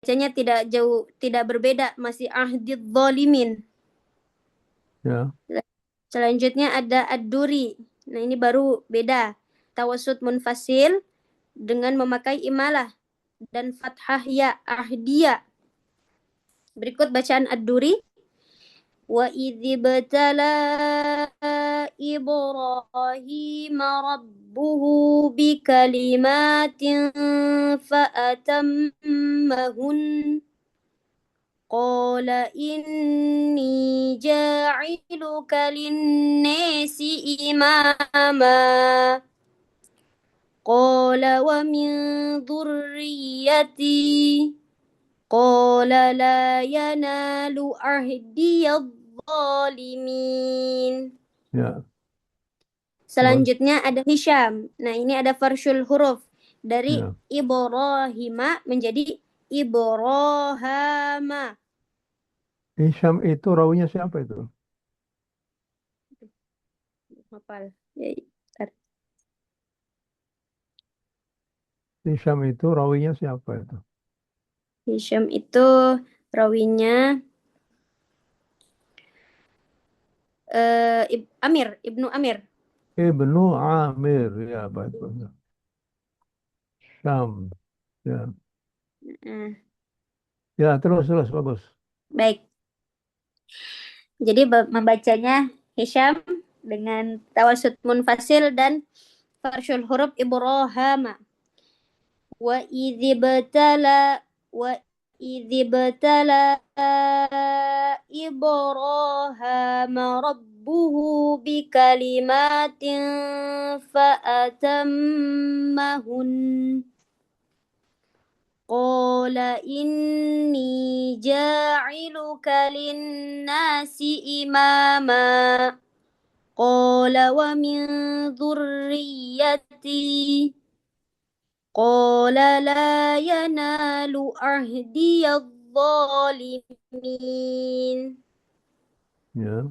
Bacanya tidak jauh, tidak berbeda, masih ahdidz zalimin. Ya. Selanjutnya ada ad-duri. Nah, ini baru beda. Tawassut munfasil dengan memakai imalah dan fathah ya ahdiyah. Berikut bacaan ad-duri. Wa idzibtala Ibrahim rabbuhu bikalimatin fa'atammahun. Qala inni ja'iluka linnasi imama. Qala wa min dhurriyyati. Qala la yanalu ahdiyadh zalimin. Ya. Terus. Selanjutnya ada Hisham. Nah, ini ada farsyul huruf. Dari Ya. Ibrahima menjadi Ibrahama. Hisham itu rawinya siapa itu? Hafal. Ya, bentar. Hisham itu rawinya siapa itu? Hisham itu rawinya Amir, Ibnu Amir. Ibnu Amir. Ya, baik, baik. Syam. Ya. Nah, Ya, terus terus bagus. baik. Jadi membacanya Hisham dengan tawasud munfasil dan farsyul huruf Ibrahama. Wa wa idzibtala Ibrahama rabbuhu bikalimatin fa'atammahun. Qala inni ja'iluka linnasi imama. Qala wa min dhurriyyati. Qala la yanalu ahdiyadh zalimin. Ya.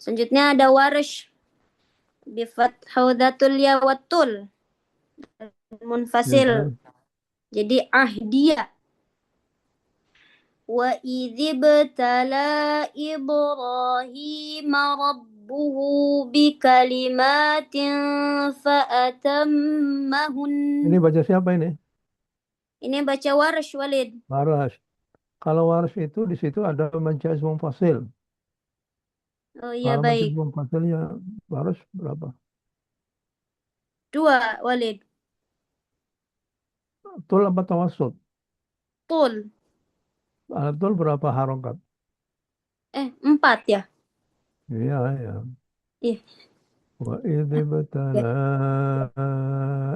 Selanjutnya ada Warsh bi fathaudatul ya watul munfasil. Ya. Jadi ahdiyah. Wa idzibtala Ibrahima rabbuhu bikalimatin fa'atammahun. Ini baca siapa ini? Ini baca Warsh, Walid. Waras. Kalau waras itu di situ ada baca ismu fasil. Oh iya, Kalau baca baik. ismu fasilnya waras berapa? Dua, Walid. Tul apa tawassut? Tul. Tul berapa harokat? Empat ya. Iya, ya. Iya. Wa idh Ya, ibtala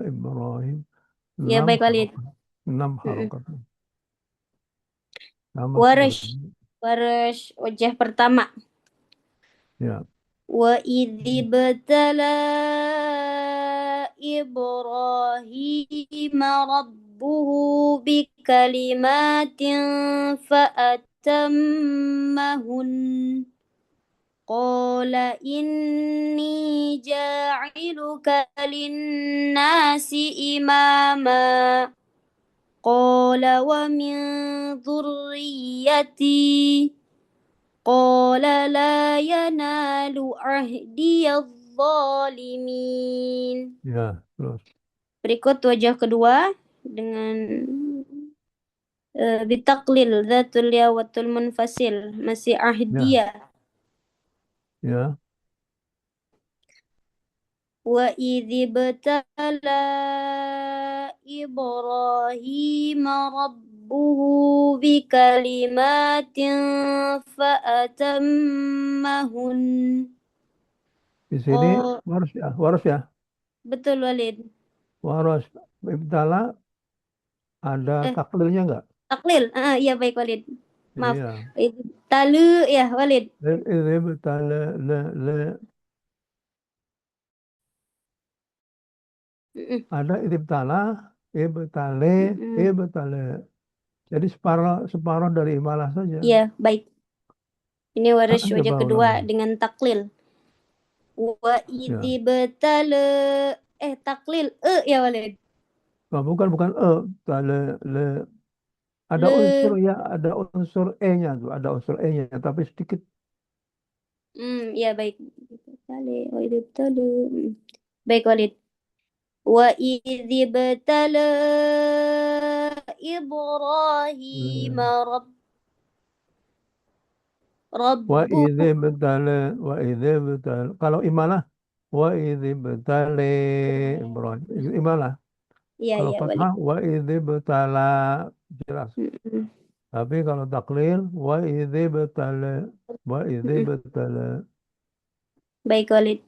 Ibrahim. ya, Enam baik, Walid. harokat. Enam Mm-mm. harokat. Sama Warsh. sebenarnya. Warsh wajah pertama. Ya. Wa idzibtala Ibrahim rabbuhu bikalimatin fa'atammahun. Qala inni ja'iluka linnasi imama. Qala wa min dhurriyyati. Qala la yanalu ahdiyadh zalimin. Ya. Terus. Berikut wajah kedua dengan bitaklil dzatul ya watul munfasil, masih Ya. ahdiyah. Ya. Wa idzibtala Ibrahim rabbuhu bikalimatin fa'atammahun. Di sini Oh, waras ya. Waras ya. betul, Walid. Waras. Ibtala ada Eh, taklilnya nggak? taklil. Iya, baik, Walid. Maaf. Iya. Talu ya, Walid. Idh ibtala la Mm-mm. ada ibtala, ibtale, Mm-mm. ibtale. Jadi separuh separuh dari imalah saja. Iya, baik. Ini waris wajah Coba kedua ulangi. dengan taklil. Wa Ya. idzibtala taklil ya, Walid. Oh, bukan bukan tale le. Ada unsur Le. ya, ada unsur e-nya tuh, ada unsur e-nya, tapi sedikit. Ya baik. Ibtale, wa idh ibtalu. Baik Walid. Wa idh ibtala Ibrahim Hmm. Wa idzi Rabbuh. betale, wa idzi betale. Kalau imalah, wa idzi betale Ibrahim. Imalah. Iya, Kalau iya Walid. fathah, wa idzi betala jelas. Mm-mm. Tapi kalau taklil, wa idzi betale, wa idzi Mm-mm. betale. Baik Walid.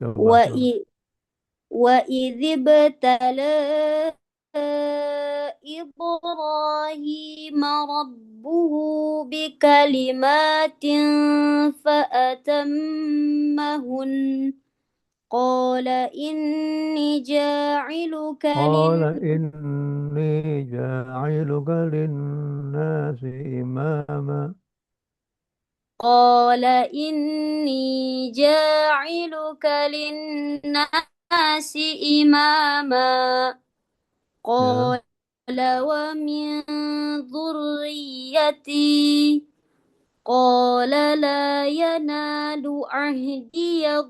Coba, Wa coba. i wa idh ibtala Ibrahim rabbuhu bikalimatin fa'atammahun. قال إني جاعلك قال إني جاعلك للناس إماما. قال إني جاعلك للناس إماما. Ya, قال ومن ذريتي. قال لا ينال عهدي ya.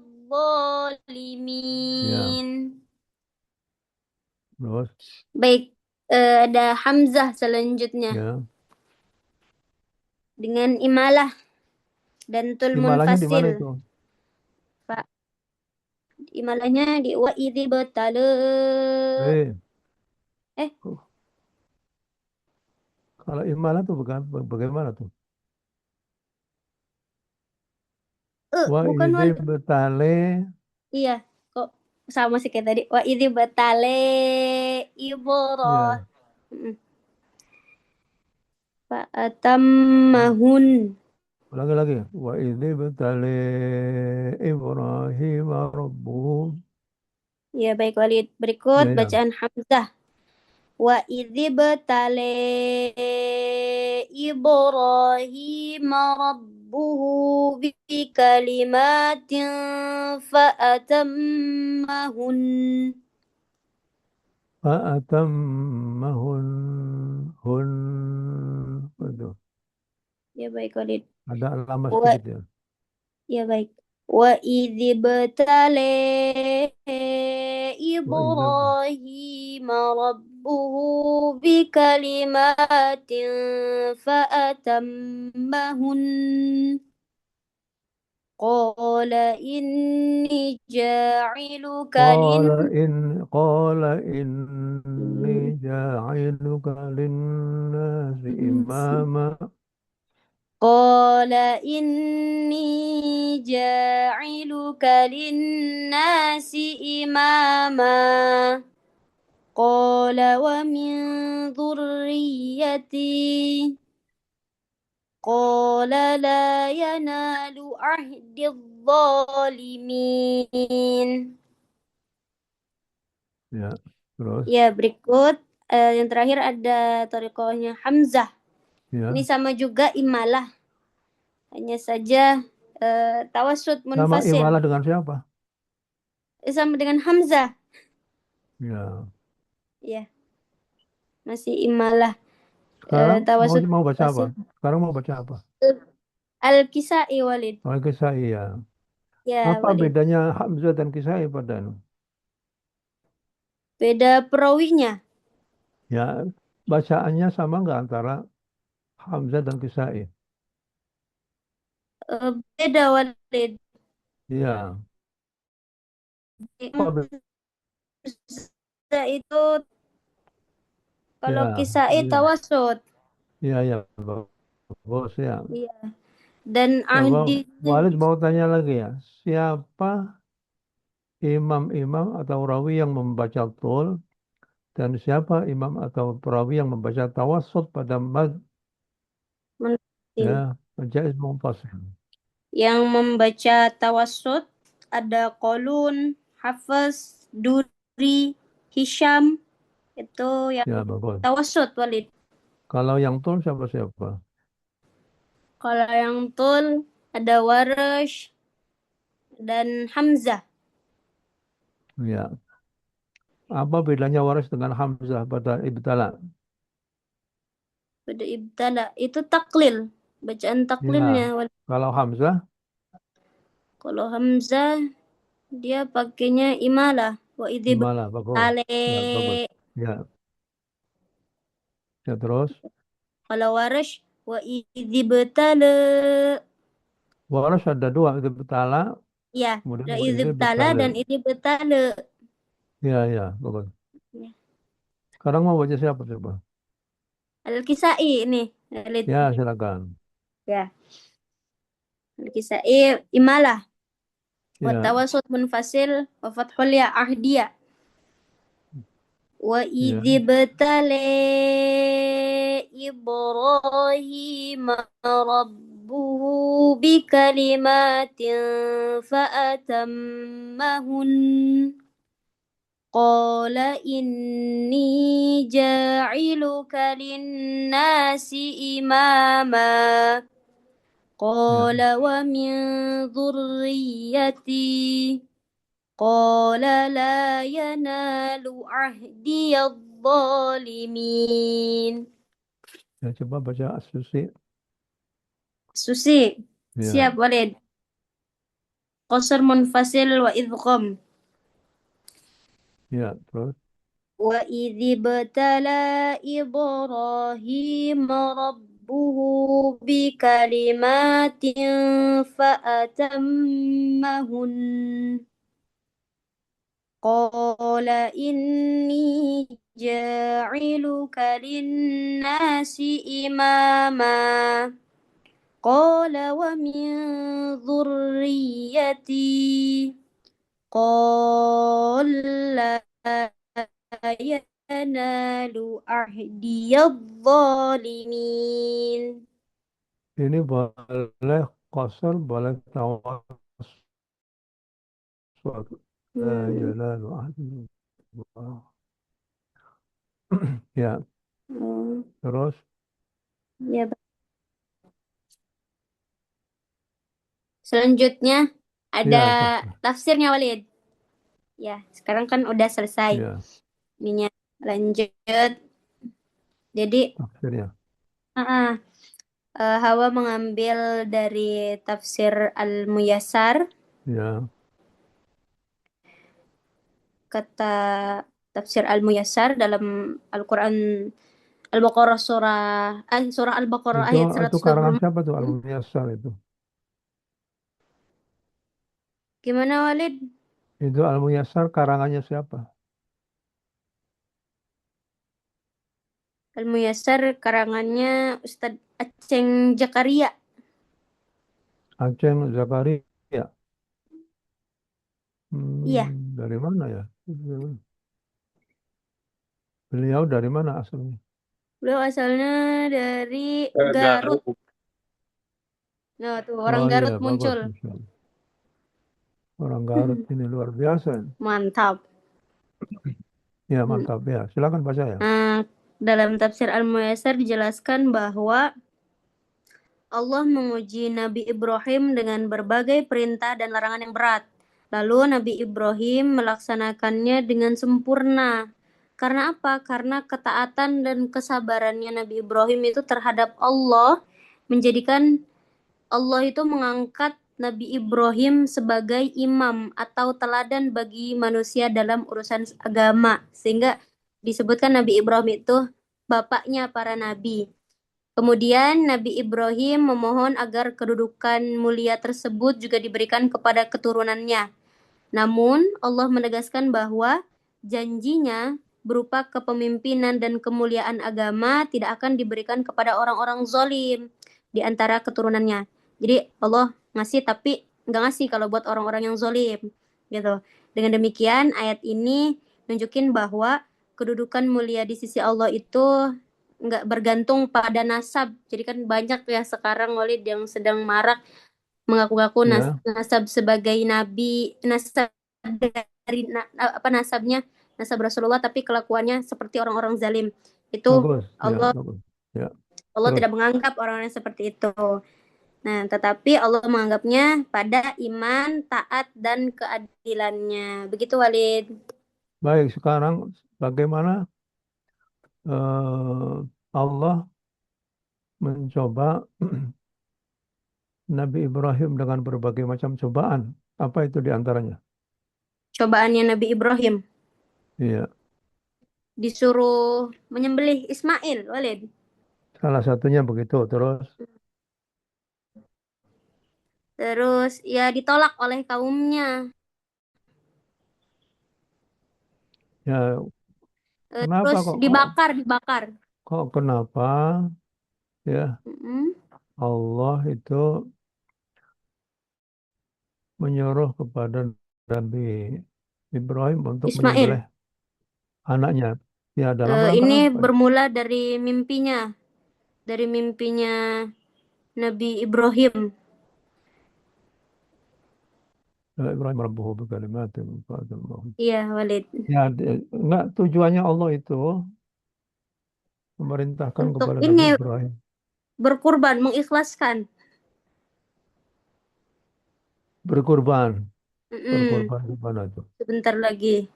الظالمين. Terus, Baik, ada Hamzah selanjutnya ya. dengan imalah dan tul Imalahnya di mana itu? munfasil. Pak, imalahnya di wa idzi batala. Eh, Eh, kalau imalah tuh bukan bagaimana tuh? Wa bukan idzi wal. betale, Iya, kok sama sih kayak tadi. Wa idzi batale Ibrahim. ya. Fa atammahun. Ulangi lagi. Wa idzi betale Ibrahim rabbuhu. Ya baik Walid. Berikut Ya, ya. bacaan Hamzah. Wa idzi batale Ibrahim rabbuhu bi kalimatin fa atammahun. Fa'atammahun hun. Waduh, Ya baik Walid. ada lama Wa sedikit ya. Ya baik. Wa idzi batale Wa idzi Ibrahim rabbuhu bi kalimatin fa atammahun. قال إني جاعلك قال إني جاعلك للناس إماما. قال إني جاعلك للناس إماما. قال ومن ذريتي. قال لا ينال عهد الظالمين. Ya, terus, Ya, berikut yang terakhir ada thariqahnya Hamzah. Ini ya. sama juga imalah, hanya saja tawasud Nama munfasil. imalah dengan siapa? Sama dengan Hamzah. Ya. Ya, masih imalah Sekarang tawasud mau baca apa? munfasil. Sekarang mau baca apa? Al-Kisai Walid. Oh, kisah iya. Ya, Apa Walid. bedanya Hamzah dan Kisai pada Beda perawinya. ya, bacaannya sama nggak antara Hamzah dan Kisai? Beda Walid. Iya. Apa Hamzah itu kalau ya, Kisai iya. tawasud. Iya, iya, bagus ya. Iya. Dan Coba ahdi Walid mau tanya lagi ya, siapa imam-imam atau rawi yang membaca tul dan siapa imam atau perawi yang membaca tawassut pada mad munfasil. ya jaiz munfasil. Yang membaca tawasud ada Qalun, Hafiz, Duri, Hisham, itu yang Ya bagus. tawasud Walid. Kalau yang tul siapa siapa? Kalau yang tul ada Warash dan Hamzah. Ya. Apa bedanya waris dengan Hamzah pada ibtala? pada ibtala itu taklil, bacaan Ya. taklilnya. Kalau Hamzah, Kalau Hamzah dia pakainya imalah. Wa idh gimana? Bagus. ibtale. Ya, bagus. Ya, ya terus. Kalau Warash wa idh ibtala. Waras ada dua, itu betala, Ya, kemudian wa idh ini ibtala betale. dan idh ibtala. Ya, ya, bagus. Ya. Sekarang mau baca siapa coba? Al-Kisai ini. Khalid. Ya, silakan. Ya, Al-Kisai imalah. Wa Ya, tawasud munfasil wa fathul ya ahdiyah. Wa ya, idhibtala Ibrahim rabbuhu bikalimatin fa'atammahun qala inni ja'iluka linnasi imama ya. qala wa min dhurriyyati قال لا ينال عهدي الظالمين. Ya, coba baca As-Susi. Susi, siap Ya, Walid. Qasr munfasil wa idgham. ya, terus. Wa idhibtala Ibrahim rabbuhu bikalimatin fa'atammahun. قال إني جاعلك للناس إماما قال ومن ذريتي قال لا ينال عهدي الظالمين. Ini boleh qasar, boleh tawassul. La Hmm. yanalu ahdullah. Ya, Oh, terus. ya. Selanjutnya ada Ya, tafsir. tafsirnya Walid. Ya, sekarang kan udah selesai. Ya, Ininya lanjut. Jadi, tafsirnya. ah, Hawa mengambil dari tafsir Al-Muyassar, Ya, kata tafsir Al-Muyassar dalam Al-Quran Al-Baqarah surah Al-Baqarah itu ayat itu karangan 124. siapa tuh Al-Muyassar itu? Gimana Walid? Itu Al-Muyassar karangannya siapa? Al-Muyassar karangannya Ustadz Aceng Jakaria. Aceh Zakaria. Iya, Dari mana ya? Beliau dari mana asalnya? beliau asalnya dari Garut. Garut. Nah, tuh orang Oh iya, Garut bagus. muncul. Masya Allah. Orang Garut ini luar biasa. Mantap. Ya, mantap ya. Silakan baca ya. Nah, dalam tafsir Al-Muyassar dijelaskan bahwa Allah menguji Nabi Ibrahim dengan berbagai perintah dan larangan yang berat. Lalu Nabi Ibrahim melaksanakannya dengan sempurna. Karena apa? Karena ketaatan dan kesabarannya Nabi Ibrahim itu terhadap Allah menjadikan Allah itu mengangkat Nabi Ibrahim sebagai imam atau teladan bagi manusia dalam urusan agama. Sehingga disebutkan Nabi Ibrahim itu bapaknya para nabi. Kemudian Nabi Ibrahim memohon agar kedudukan mulia tersebut juga diberikan kepada keturunannya. Namun Allah menegaskan bahwa janjinya berupa kepemimpinan dan kemuliaan agama tidak akan diberikan kepada orang-orang zalim di antara keturunannya. Jadi Allah ngasih tapi nggak ngasih kalau buat orang-orang yang zalim gitu. Dengan demikian ayat ini nunjukin bahwa kedudukan mulia di sisi Allah itu nggak bergantung pada nasab. Jadi kan banyak ya sekarang Walid yang sedang marak mengaku-ngaku Ya, nasab sebagai nabi, nasab dari nasabnya nasab Rasulullah tapi kelakuannya seperti orang-orang zalim. Itu bagus. Ya, Allah bagus. Ya, Allah terus. tidak menganggap orang-orang seperti itu. Nah, tetapi Allah menganggapnya pada iman, taat dan keadilannya. Begitu Walid. Baik, sekarang bagaimana Allah mencoba Nabi Ibrahim dengan berbagai macam cobaan. Apa itu di antaranya? Cobaannya Nabi Ibrahim. Iya, Disuruh menyembelih Ismail, Walid. salah satunya begitu. Terus, Terus ya ditolak oleh kaumnya. ya kenapa Terus dibakar. kok kenapa ya Mm-mm. Allah itu menyuruh kepada Nabi Ibrahim untuk Ismail. menyembelih anaknya? Ya, dalam rangka Ini apa? bermula dari mimpinya Nabi Ibrahim. Ya, Ibrahim Rabbuhu bikalimatin fa'atamahum. Iya, Walid. Ya, enggak, tujuannya Allah itu memerintahkan Untuk kepada Nabi ini Ibrahim berkurban, mengikhlaskan. berkurban, Mm-mm. berkurban kepada itu. Sebentar lagi.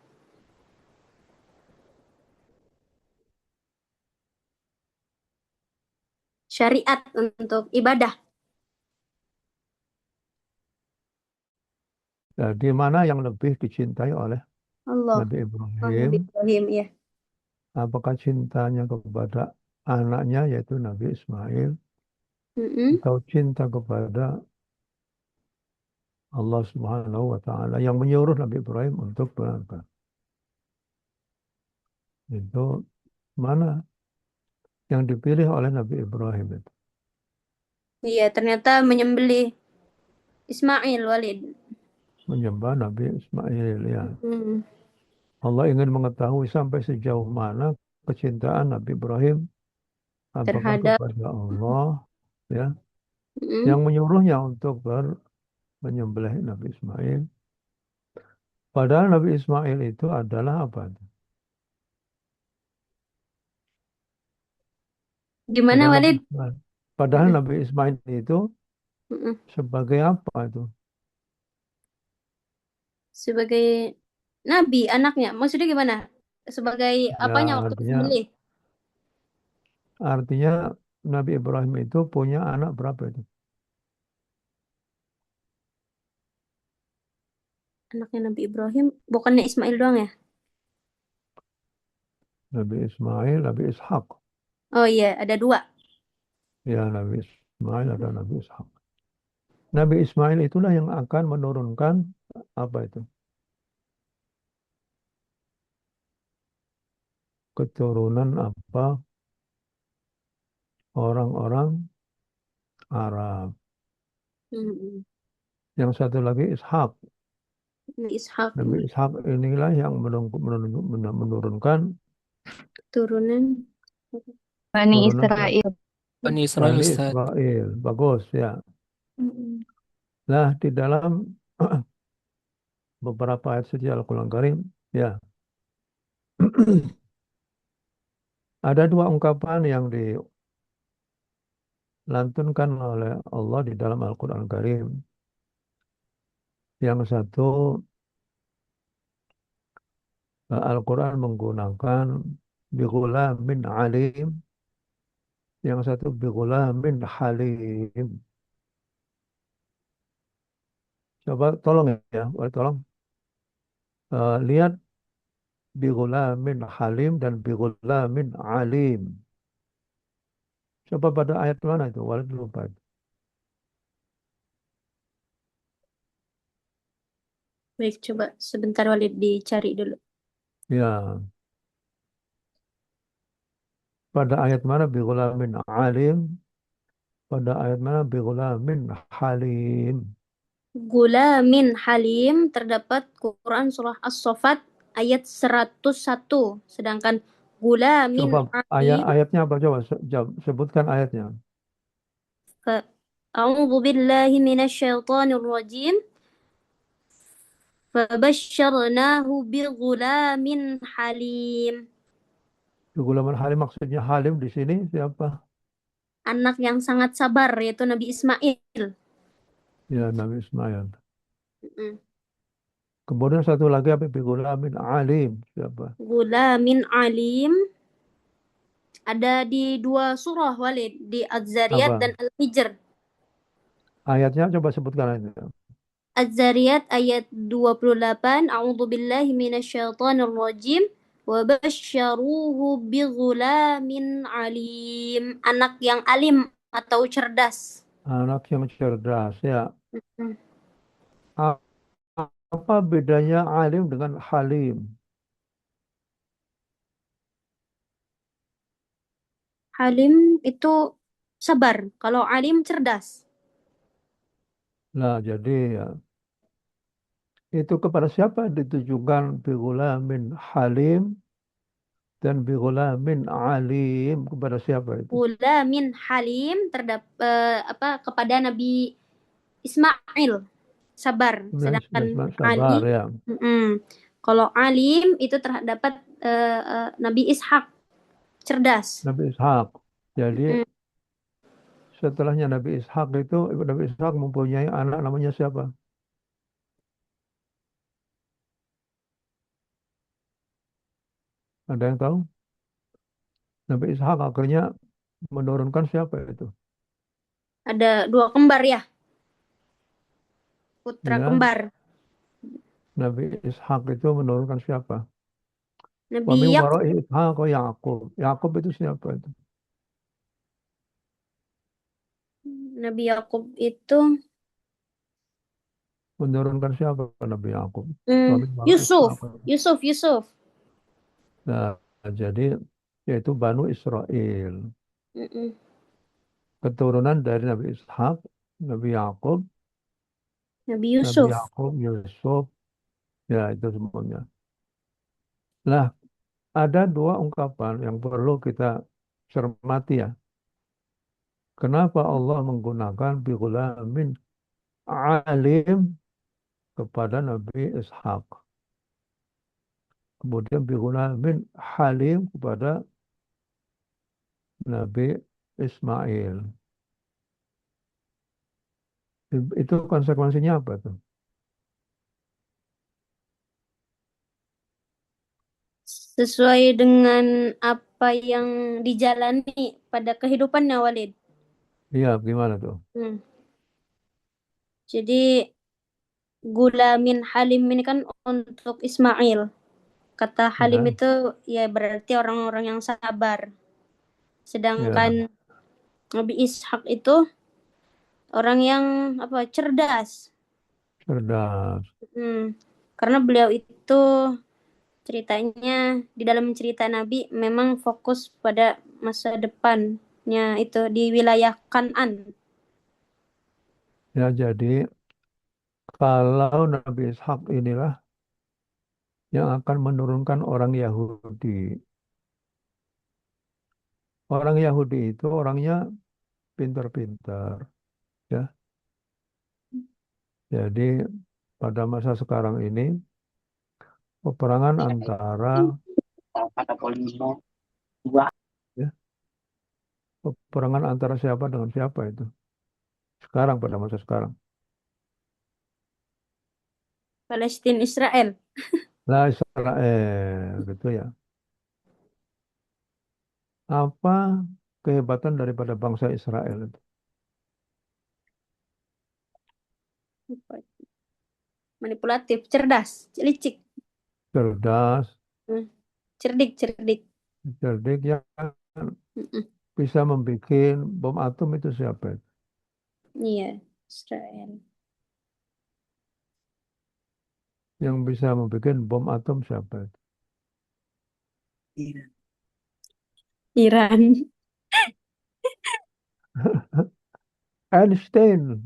Syariat untuk ibadah. Ya, di mana yang lebih dicintai oleh Allah. Nabi Oh, Ibrahim? Nabi Ibrahim, ya. Apakah cintanya kepada anaknya yaitu Nabi Ismail Mm-mm. atau cinta kepada Allah Subhanahu wa taala yang menyuruh Nabi Ibrahim untuk berangkat? Itu mana yang dipilih oleh Nabi Ibrahim itu? Iya, ternyata menyembelih Ismail, Walid. Menyembah Nabi Ismail ya. Mm. Allah ingin mengetahui sampai sejauh mana kecintaan Nabi Ibrahim apakah Terhadap kepada Allah ya yang mm. menyuruhnya untuk menyembelih Nabi Ismail. Padahal Nabi Ismail itu adalah apa? Gimana, Padahal Nabi Walid? Ismail, padahal Mm-mm. Nabi Ismail itu Mm-mm. sebagai apa itu? Sebagai nabi, anaknya. Maksudnya gimana? Sebagai Ya apanya waktu artinya sembelih? artinya Nabi Ibrahim itu punya anak berapa itu? Anaknya Nabi Ibrahim, bukannya Ismail doang ya? Nabi Ismail, Nabi Ishak. Oh iya, ada dua. Ya Nabi Ismail ada Nabi Ishak. Nabi Ismail itulah yang akan menurunkan apa itu? Keturunan apa? Orang-orang Arab. Mm-mm. Yang satu lagi Ishak. Nabi Ishak, Nabi Ishak inilah yang menurunkan turunan. Bani turunan siapa? Israel. Bani Israel Bani Ustaz. Israel. Bagus ya. Mm-mm. Nah, di dalam beberapa ayat suci Al-Quran Karim, ya, ada dua ungkapan yang dilantunkan oleh Allah di dalam Al-Quran Karim. Yang satu, Al-Quran menggunakan min alim. Yang satu min halim. Coba tolong ya, boleh tolong. Lihat min halim dan min alim. Coba pada ayat mana itu? Walid lupa. Baik, coba sebentar Walid dicari dulu. Ya, pada ayat mana min alim? Pada ayat mana min halim? Gulamin Halim terdapat Quran Surah As-Saffat ayat 101. Sedangkan Gulamin Coba Halim ayatnya apa? Coba sebutkan ayatnya. fa- A'udzu billahi minasyaitonir rajim. Fabasysyarnahu bighulamin halim. Gulaman halim maksudnya halim di sini siapa? Anak yang sangat sabar yaitu Nabi Ismail. Ya Nabi Ismail. Mm. Kemudian satu lagi apa? Min alim siapa? Gulamin alim Ada di dua surah Walid, di Az-Zariyat Apa? dan Al-Hijr. Ayatnya coba sebutkan aja. Az-Zariyat ayat 28, A'udzu billahi minasyaitonir rajim. Wa basyaruhu bighulamin alim. Anak yang alim atau cerdas. Anak yang cerdas, ya. Mm. A- Apa bedanya alim dengan halim? Halim itu sabar, kalau alim cerdas. Nah, jadi ya, itu kepada siapa ditujukan bighulamin halim dan bighulamin alim, kepada siapa itu? Ghulamin halim kepada Nabi Ismail, sabar. Sedangkan Ali, Sabar ya. kalau alim itu terdapat Nabi Ishak, cerdas. Nabi Ishak. Jadi Mm. setelahnya Nabi Ishak itu, Nabi Ishak mempunyai anak namanya siapa? Ada yang tahu? Nabi Ishak akhirnya menurunkan siapa itu? Ada dua kembar ya, putra Ya, kembar. Nabi Ishak itu menurunkan siapa? Wa min Nabi Yakub, wara'i Ishak wa Yaqub. Yaqub itu siapa itu? Nabi Yakub itu Menurunkan siapa Nabi Yaqub? Wa mm, min wara'i Yusuf, Ishak. Yusuf, Yusuf. Nah, jadi yaitu Banu Israel. Mm-mm. Keturunan dari Nabi Ishak, Nabi Yaqub, Nabi Nabi Yusuf. Yaqub, Yusuf, ya itu semuanya. Nah, ada dua ungkapan yang perlu kita cermati ya. Kenapa Allah menggunakan bighulamin alim kepada Nabi Ishak. Kemudian bighulamin halim kepada Nabi Ismail. Itu konsekuensinya apa tuh? Sesuai dengan apa yang dijalani pada kehidupannya Walid. Iya, gimana tuh? Hmm. Jadi Gulamin Halim ini kan untuk Ismail. Kata Halim Ya, itu ya berarti orang-orang yang sabar. ya, Sedangkan Nabi Ishak itu orang yang cerdas. cerdas. Hmm. Karena beliau itu ceritanya di dalam cerita Nabi memang fokus pada masa depannya itu di wilayah Kan'an. Ya, jadi kalau Nabi Ishak inilah yang akan menurunkan orang Yahudi. Orang Yahudi itu orangnya pintar-pintar, ya. Jadi pada masa sekarang ini peperangan antara, ya, peperangan antara siapa dengan siapa itu? Sekarang pada masa sekarang. Palestina Israel. Lah Israel, gitu ya. Apa kehebatan daripada bangsa Israel itu? Manipulatif, cerdas, licik. Cerdas, Hmm. Cerdik, cerdik. cerdik yang Mm-mm. bisa membuat bom atom itu siapa itu? Iya, Israel. Yang bisa membuat bom atom siapa itu? Iran. Einstein.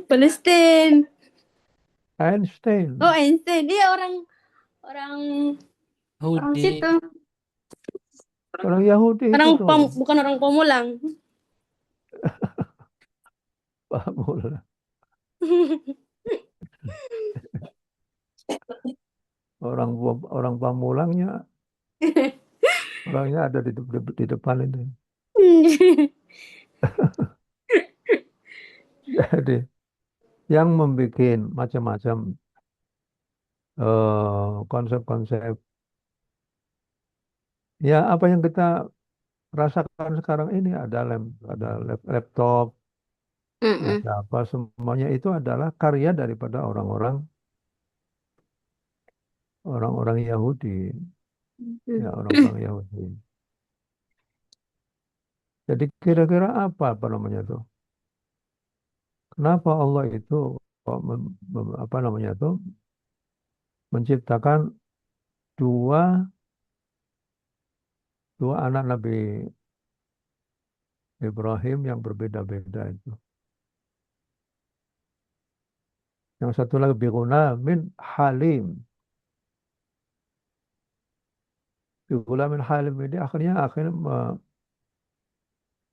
Palestina. Oh, Einstein. Einstein. Dia orang orang orang situ. Orang Yahudi itu tuh. Bukan orang Pamulang. Pamul. Orang orang Pamulangnya, orangnya ada di depan itu. Jadi yang membuat macam-macam konsep-konsep, ya apa yang kita rasakan sekarang ini ada laptop, Mm-mm. ada apa, semuanya itu adalah karya daripada orang-orang Yahudi, ya orang-orang Yahudi. Jadi kira-kira apa namanya tuh? Kenapa Allah itu kok apa namanya tuh menciptakan dua dua anak Nabi Ibrahim yang berbeda-beda itu. Yang satu lagi min Halim. Min Halim ini akhirnya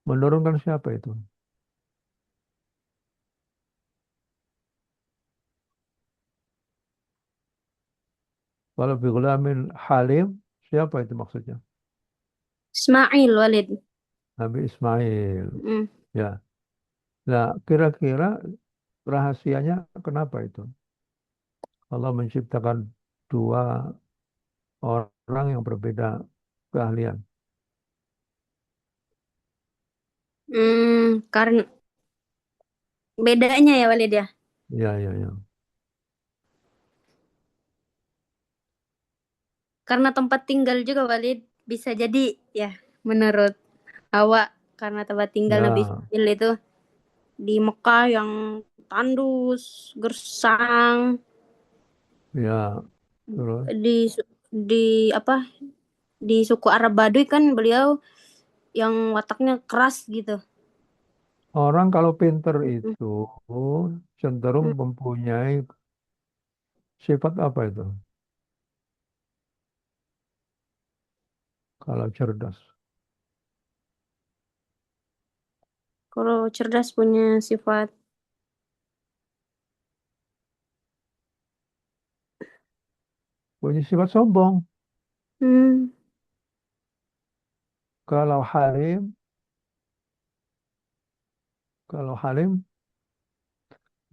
menurunkan siapa itu? Kalau min Halim, siapa itu maksudnya? Ismail Walid. Nabi Ismail. Mm. Ya. Nah, kira-kira rahasianya kenapa itu? Allah menciptakan dua orang yang berbeda keahlian. Karena bedanya ya Walid ya. Ya, ya, ya. Karena tempat tinggal juga Walid bisa jadi ya menurut awak karena tempat tinggal Nabi Ya, Ismail itu di Mekah yang tandus, gersang, ya. Terus di apa di suku Arab Baduy kan beliau yang wataknya keras gitu. orang kalau pinter Mm, itu cenderung mm. mempunyai sifat apa itu? Kalau cerdas. Kalau cerdas punya sifat Punya sifat sombong. hmm, Kalau Halim, kalau Halim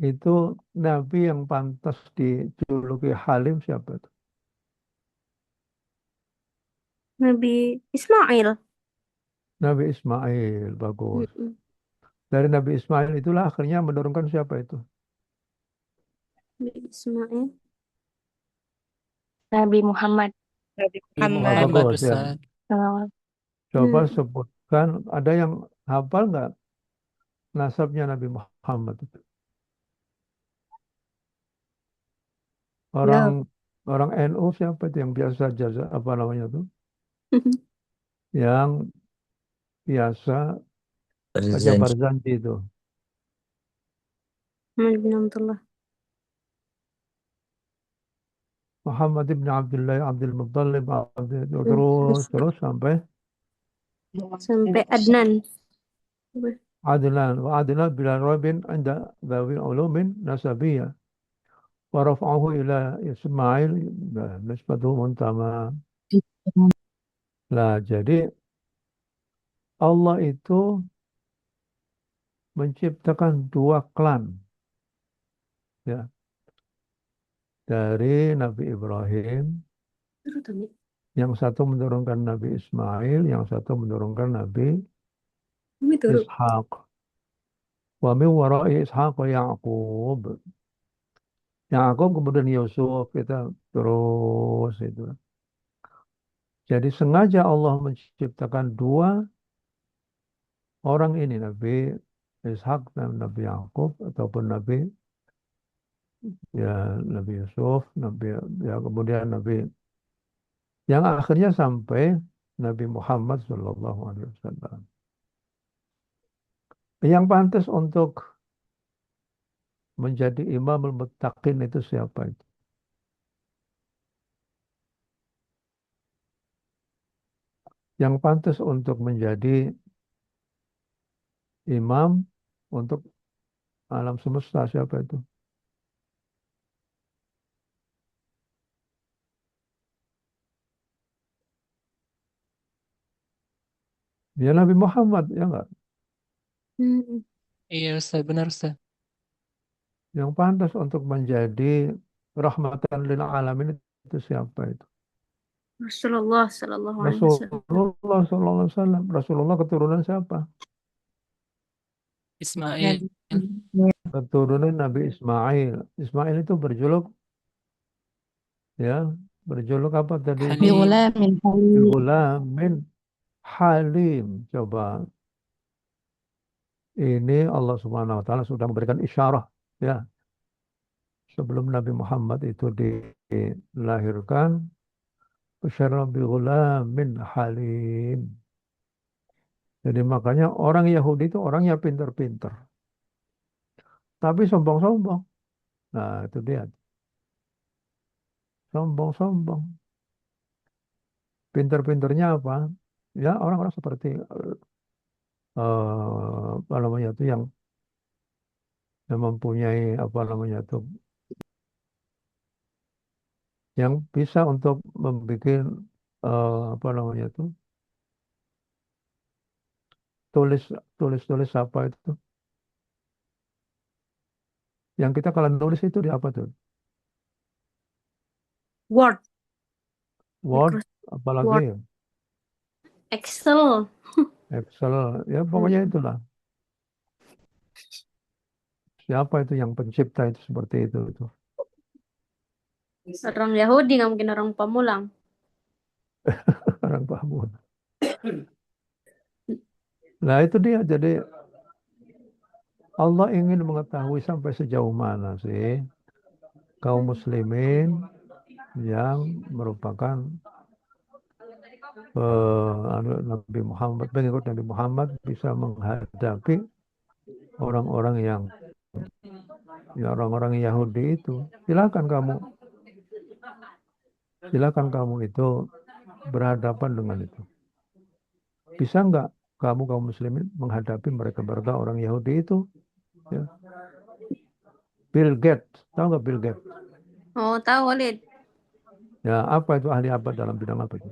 itu Nabi yang pantas dijuluki Halim siapa itu? Nabi Ismail. Nabi Ismail, bagus. Mm-mm. Dari Nabi Ismail itulah akhirnya menurunkan siapa itu? Nabi Ismail. Nabi Muhammad. Nabi Oh, Muhammad. bagus ya. Ustaz. Salawat. Coba Hmm. sebutkan, ada yang hafal nggak nasabnya Nabi Muhammad itu? Orang Ya. orang NU siapa itu yang biasa jaza apa namanya tuh? Yang biasa baca Barzanji. Barzanji itu. Muhammad bin Abdullah. Muhammad bin Abdullah Abdul Muttalib Hmm. terus sampai Sampai Adnan. Adnan wa Adnan bila Robin anda dhawi ulumin nasabiyah wa rafa'ahu ila Ismail nisbatuhu muntama. Nah, jadi Allah itu menciptakan dua klan ya dari Nabi Ibrahim, yang satu menurunkan Nabi Ismail, yang satu menurunkan Nabi Ishak. Wa min wara'i Ishaq wa Ya'qub. Ya'qub kemudian Yusuf, kita terus itu. Jadi sengaja Allah menciptakan dua orang ini, Nabi Ishak dan Nabi Ya'qub, ataupun Nabi Yusuf, ya kemudian Nabi yang akhirnya sampai Nabi Muhammad Shallallahu Alaihi Wasallam. Yang pantas untuk menjadi imamul muttaqin itu siapa itu? Yang pantas untuk menjadi imam untuk alam semesta siapa itu? Ya Nabi Muhammad, ya enggak? Hmm. Iya Ustaz, benar Ustaz. Yang pantas untuk menjadi rahmatan lil alamin itu siapa itu? Rasulullah Sallallahu Alaihi Wasallam. Rasulullah Sallallahu Alaihi Wasallam. Rasulullah keturunan siapa? Ismail. Keturunan Nabi Ismail. Ismail itu berjuluk, ya, berjuluk apa tadi itu? Halim. بغلام حليم Gulamin Halim. Coba, ini Allah Subhanahu Wa Taala sudah memberikan isyarah, ya, sebelum Nabi Muhammad itu dilahirkan. Isyarah bi gulamin Halim. Jadi makanya orang Yahudi itu orangnya pinter-pinter, tapi sombong-sombong. Nah, itu dia. Sombong-sombong. Pinter-pinternya apa? Ya, orang-orang seperti apa namanya itu yang mempunyai apa namanya itu, yang bisa untuk membuat apa namanya itu, tulis tulis apa itu? Yang kita kalau nulis itu di apa tuh? Word, Word, Microsoft apalagi Word, Excel. Excel, ya pokoknya itulah. Siapa itu yang pencipta itu seperti itu itu? Orang Yahudi, nggak mungkin orang Pamulang. Orang paham. Nah, itu dia. Jadi Allah ingin mengetahui sampai sejauh mana sih kaum muslimin yang merupakan Nabi Muhammad, pengikut Nabi Muhammad, bisa menghadapi orang-orang yang, ya, orang-orang Yahudi itu. Silakan kamu itu berhadapan dengan itu. Bisa nggak kamu kaum muslimin menghadapi mereka orang Yahudi itu? Ya. Bill Gates, tahu nggak Bill Gates? Oh, tahu Walid. Ya, apa itu, ahli apa dalam bidang apa itu?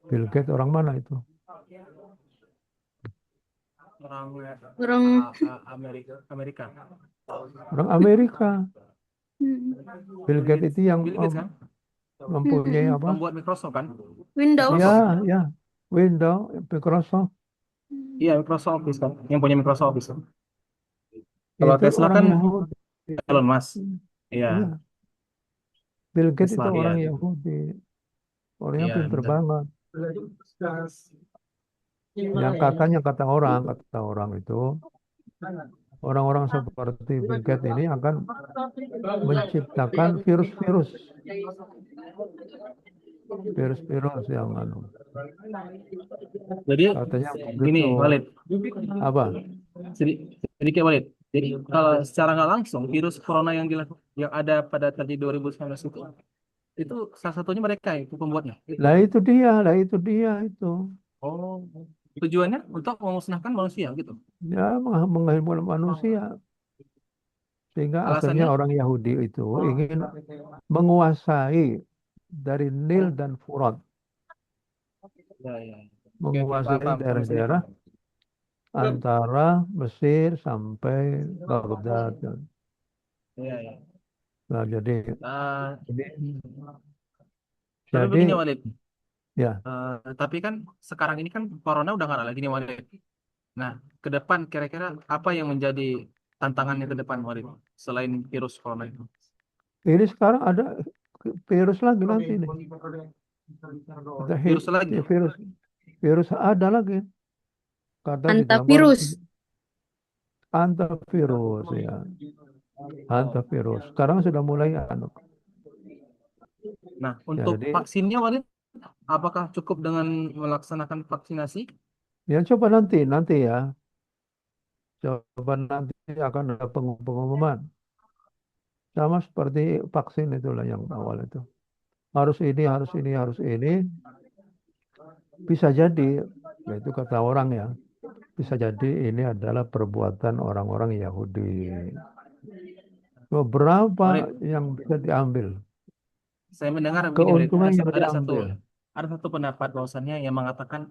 Bill Gates orang mana itu? Orang Amerika. Orang Amerika. Bill Gates itu yang Bill Gates kan? mempunyai apa? Pembuat Microsoft kan? Windows. Ya, Windows, Microsoft. Iya, Microsoft Office kan? Yang punya Microsoft Office kan? Kalau Itu Tesla orang kan Yahudi. Elon Musk. Iya, Iya. Bill Gates Tesla, itu iya. orang Yahudi. Orangnya Iya, pinter betul. banget. Yang katanya kata orang itu, orang-orang seperti Bill Gates ini akan menciptakan virus-virus yang Jadi katanya gini, begitu. Walid. Apa? Sedikit Walid. Jadi kalau secara nggak langsung virus corona yang ada pada tadi 2019 itu salah satunya mereka itu pembuatnya. Lah itu dia itu. Oh, tujuannya untuk memusnahkan manusia gitu. Ya, menghilangkan manusia. Sehingga akhirnya Alasannya? orang Yahudi itu ingin menguasai dari Nil dan Furat. Ya, ya. Oke, Menguasai paham. daerah-daerah antara Mesir sampai Baghdad. Iya, iya. Nah, jadi Tapi begini jadi Walid. ya, Tapi kan sekarang ini kan corona udah nggak ada lagi nih Walid. Nah, ke depan kira-kira apa yang menjadi tantangannya ke depan Walid selain virus corona itu? ini sekarang ada virus lagi nanti nih. Ada Virus lagi? virus ada lagi. Kata di zaman Antivirus. antivirus, ya. Antivirus. Sekarang sudah mulai Nah, untuk jadi vaksinnya Walid, apakah cukup dengan melaksanakan vaksinasi? ya coba nanti ya. Coba nanti akan ada pengumuman. Sama seperti vaksin itulah yang awal itu. Harus ini, harus ini, harus ini. Bisa jadi, yaitu kata orang ya, bisa jadi ini adalah perbuatan orang-orang Yahudi. Beberapa yang bisa diambil. Saya mendengar begini, Walid, Keuntungan yang ada diambil. satu pendapat bahwasannya yang mengatakan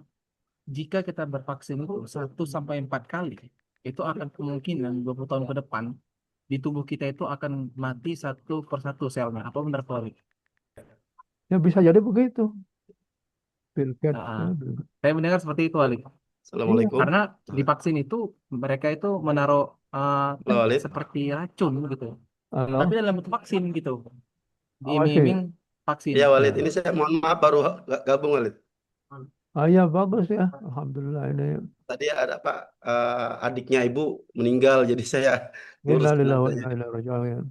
jika kita bervaksin itu 1 sampai 4 kali, itu akan kemungkinan 20 tahun ke depan di tubuh kita itu akan mati satu persatu selnya. Apa benar Pak Walid? Ya bisa jadi begitu. Bill Gates, Nah, ya, Bill Gates. saya mendengar seperti itu Walid. Iya. Assalamualaikum. Karena di vaksin itu mereka itu menaruh Halo Walid. seperti racun gitu. Halo, Tapi dalam bentuk vaksin gitu. oh sih. Diiming-iming vaksin. Ya Walid, Ya. ini saya mohon maaf baru gabung Walid. Ah ya bagus ya. Alhamdulillah ini. Tadi ada Pak adiknya Ibu meninggal, jadi saya ngurus Innalillahi wa jenazahnya. inna ilaihi raji'un.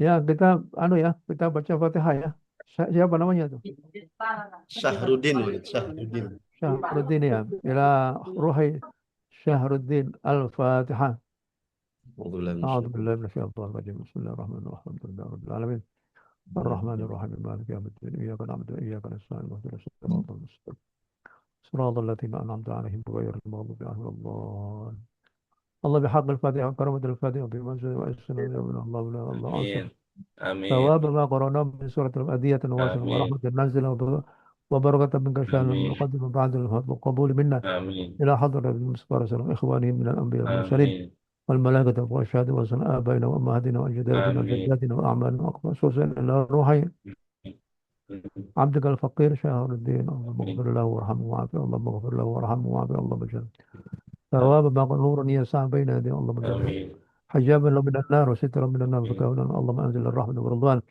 Ya kita kita baca Fatihah ya. Siapa namanya tuh? Syahrudin Walid, Syahrudin. Syahruddin ya. Ila ruhi Syahruddin Al-Fatihah. Alhamdulillah. أعوذ بالله من الشيطان الرجيم بسم الله الرحمن الرحيم الحمد لله رب العالمين الرحمن الرحيم مالك يوم الدين إياك نعبد وإياك نستعين اهدنا الصراط المستقيم صراط الذين أنعمت عليهم غير المغضوب عليهم ولا الضالين الله بحق الفاتحة وكرامة الفاتحة بمنزل وإحسان من الله ولا الله أنصر Amin. Amin. ثواب ما قرأناه من سورة الأدية واسع Amin. ورحمة نازلة وبركة منك شان Amin. المقدم بعد القبول منا Amin. إلى حضرة المصطفى صلى الله عليه وسلم إخوانهم من الأنبياء والمرسلين Amin. والملائكة والشهداء وسن آبائنا وأمهاتنا وأجدادنا Amin. وجداتنا وأعمالنا وخصوصا إلى روحي عبدك الفقير شهر الدين اللهم اغفر له وارحمه وعافيه اللهم اغفر له وارحمه وعافيه اللهم اجعل ثواب ما نور يسعى بين يديه اللهم اجعل Amin. حجابا له من النار وسترا من النار فكونا اللهم انزل الرحمة والرضوان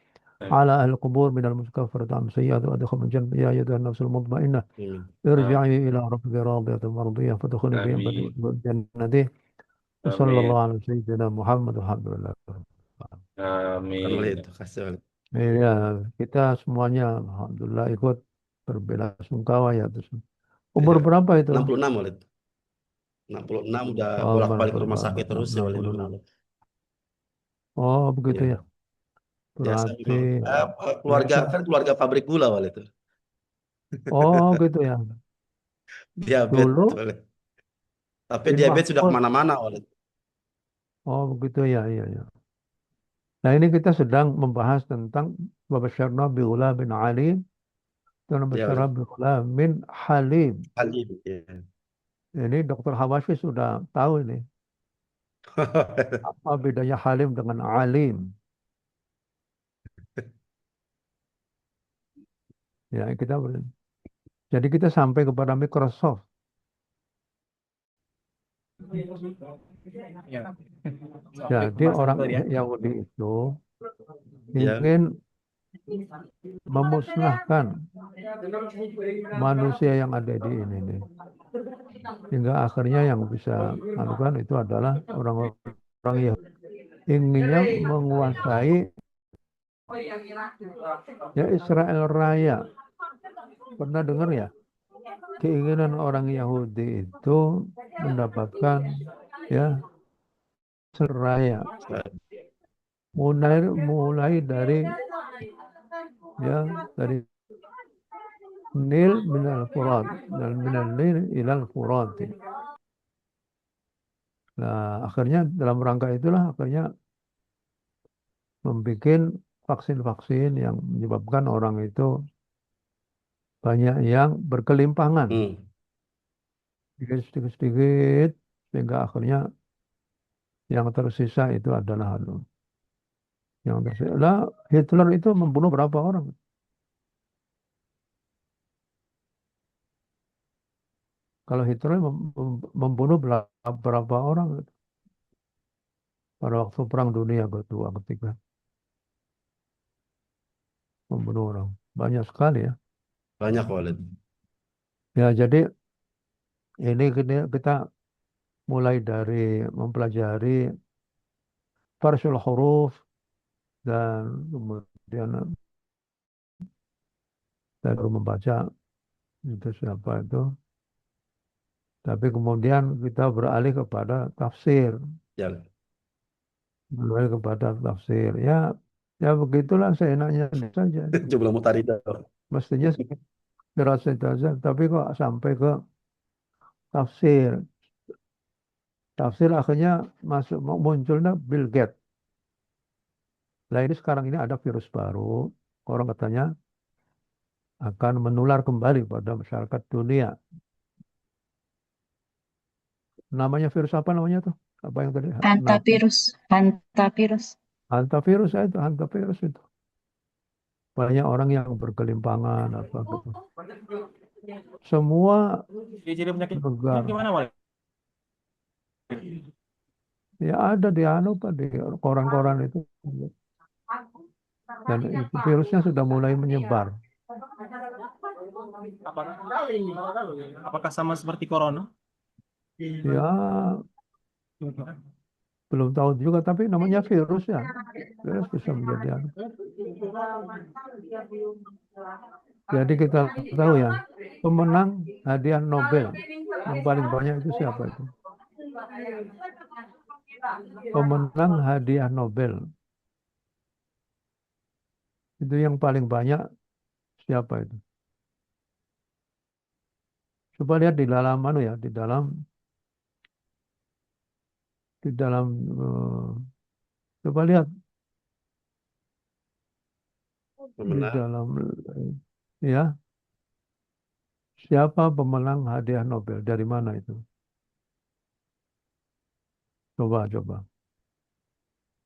على أهل القبور من المكفرة عن سيئات وأدخل من الجنة يا أيتها النفس المطمئنة Amin. ارجعي إلى ربك راضية مرضية فادخلي في Amin. الجنة وصلى Amin. الله على سيدنا محمد والحمد لله. Kan Walid, Amin. terima kasih Walid. Iya, kita semuanya alhamdulillah ikut berbela-sungkawa ya. Terus umur Iya, berapa itu? 66 Walid. 66 udah Oh, bolak-balik ke rumah alhamdulillah, sakit terus ya Walid. 66. Oh, begitu Iya. ya. Biasa Berarti, memang. Keluarga biasa. kan keluarga pabrik gula Walid itu. Oh, gitu ya. Diabetes Dulu Walid. Tapi di diabetes sudah Mahfud. kemana-mana Walid. Oh, begitu ya, iya, ya. Nah, ini kita sedang membahas tentang Wabasyarna bi bin Alim dan Ya Wabasyarna Walid. bi min Halim. Halim. Ya. Ini Dokter Hawashi sudah tahu ini. Apa bedanya Halim dengan Alim? Ya, jadi kita sampai kepada Microsoft. Ya. Jadi Pembahasan orang itu ya. Yahudi itu Ya. ingin memusnahkan manusia yang ada di ini nih. Hingga akhirnya yang bisa lakukan itu adalah orang-orang yang inginnya menguasai ya Israel Raya. Pernah dengar ya? Keinginan orang Yahudi itu mendapatkan ya Israel Raya. Mulai dari Nil minal Furat dan minal Nil ilal Furat. Nah, akhirnya dalam rangka itulah akhirnya membuat vaksin-vaksin yang menyebabkan orang itu banyak yang berkelimpangan. Sedikit-sedikit sehingga akhirnya yang tersisa itu adalah yang tersisa. Lah, Hitler itu membunuh berapa orang? Kalau Hitler membunuh berapa orang pada waktu Perang Dunia Kedua, Ketiga, membunuh orang banyak sekali ya. Banyak Walid. Ya, jadi ini kita mulai dari mempelajari farsul huruf dan kemudian baru membaca itu siapa itu. Tapi kemudian kita beralih kepada tafsir. Ya. Beralih kepada tafsir. Ya begitulah seenaknya saja. Jumlah mutaridah. Mestinya dirasa saja, tapi kok sampai ke tafsir. Tafsir akhirnya munculnya Bill Gates. Nah ini sekarang ini ada virus baru. Orang katanya akan menular kembali pada masyarakat dunia. Namanya virus apa namanya tuh? Apa yang tadi? Hantavirus. Hantavirus. Hantavirus itu. Banyak orang yang berkelimpangan apa gitu. Semua Ciri-ciri penyakitnya negara gimana, Wali? ya ada di Pak di koran-koran itu. Dan itu virusnya sudah mulai menyebar. Apakah, apakah sama seperti corona? Ya belum tahu juga, tapi namanya virus ya. Virus bisa menjadi anu. Jadi kita tahu ya, pemenang hadiah Nobel yang paling banyak itu siapa itu? Pemenang hadiah Nobel itu yang paling banyak siapa itu? Coba lihat di dalam ya, di dalam coba lihat di Pemenang. dalam ya, siapa pemenang hadiah Nobel dari mana itu? Coba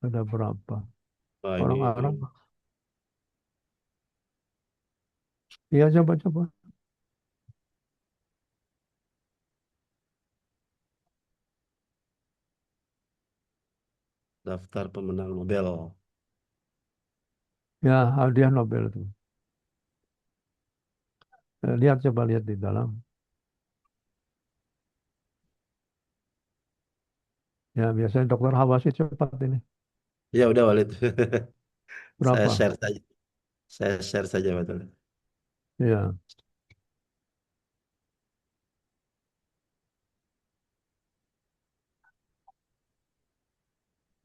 ada berapa? Wah, ini Orang-orang. Iya, coba. daftar pemenang Nobel. Ya, hadiah Nobel itu. Coba lihat di dalam. Ya, biasanya dokter Hawasi cepat ini. Ya udah Walid. Saya Berapa? share saja. Saya share saja betul. Ya,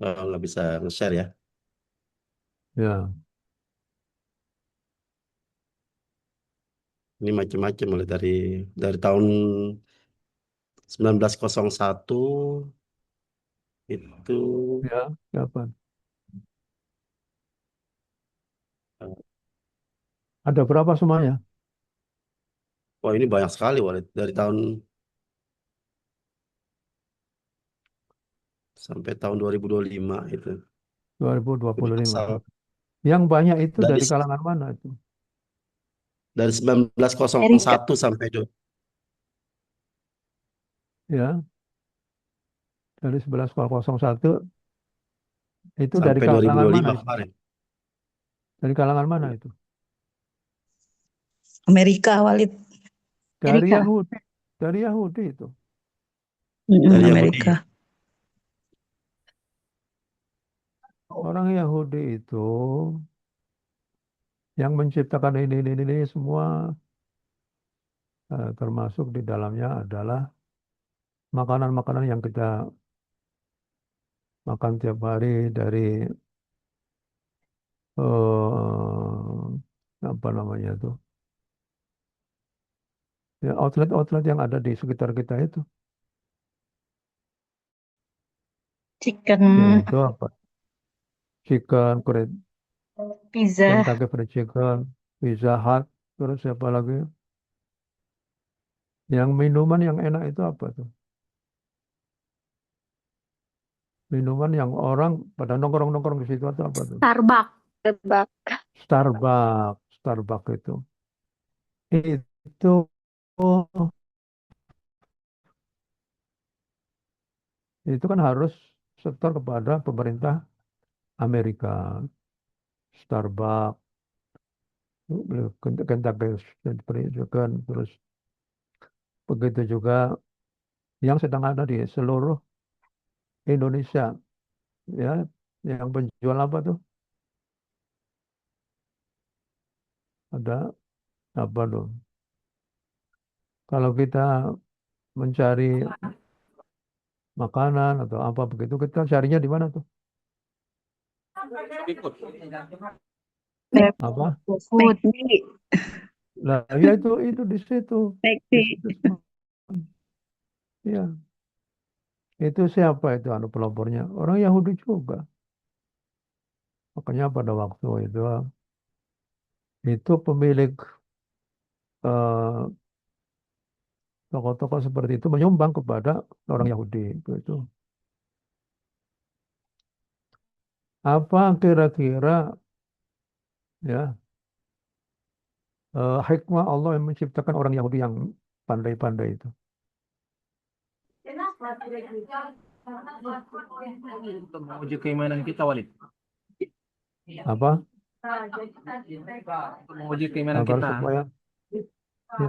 Oh, nggak bisa nge-share ya. ya, Ini macam-macam mulai dari tahun 1901 itu ya, siapa? Ada berapa semuanya? wah ini banyak sekali Walid dari tahun sampai tahun 2025 itu. Ini 2025. asal Yang banyak itu dari dari kalangan mana itu? dari Erika. 1901 Ya, dari 11.001 itu dari sampai kalangan mana 2025 itu? kemarin. Dari kalangan mana itu? Amerika, Walid. Dari Amerika. Yahudi. Dari Yahudi itu. Dari Yahudi. Amerika. Orang Yahudi itu yang menciptakan ini semua, termasuk di dalamnya adalah makanan-makanan yang kita makan tiap hari dari apa namanya itu, ya outlet-outlet yang ada di sekitar kita itu, Chicken. yaitu apa? Chicken, Pizza. Kentucky Fried Chicken, Pizza Hut, terus siapa lagi? Yang minuman yang enak itu apa tuh? Minuman yang orang pada nongkrong-nongkrong di situ atau apa tuh? Starbucks. Starbucks itu. Itu itu kan harus setor kepada pemerintah Amerika. Starbucks, Kentucky Fried Chicken, terus begitu juga yang sedang ada di seluruh Indonesia, ya, yang penjual apa tuh? Ada apa tuh? Kalau kita mencari makanan atau apa begitu, kita carinya di mana tuh? Ikut. Apa? Food. Lah, ya itu di situ, di situ semua. Ya, itu siapa itu pelopornya? Orang Yahudi juga. Makanya pada waktu itu pemilik eh, tokoh-tokoh seperti itu menyumbang kepada orang Yahudi itu. Apa kira-kira ya hikmah Allah yang menciptakan orang Yahudi yang pandai-pandai itu? Untuk menguji keimanan kita, Walid. Apa? Untuk menguji keimanan Agar kita. supaya ya,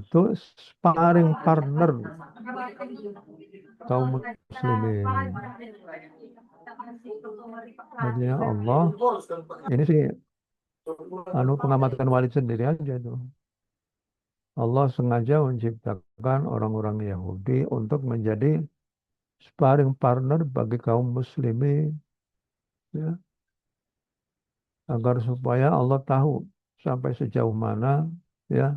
itu sparring partner kaum muslimin. Artinya Allah, ini sih pengamatan Walid sendiri aja itu. Allah sengaja menciptakan orang-orang Yahudi untuk menjadi sparring partner bagi kaum muslimin, ya, agar supaya Allah tahu sampai sejauh mana, ya,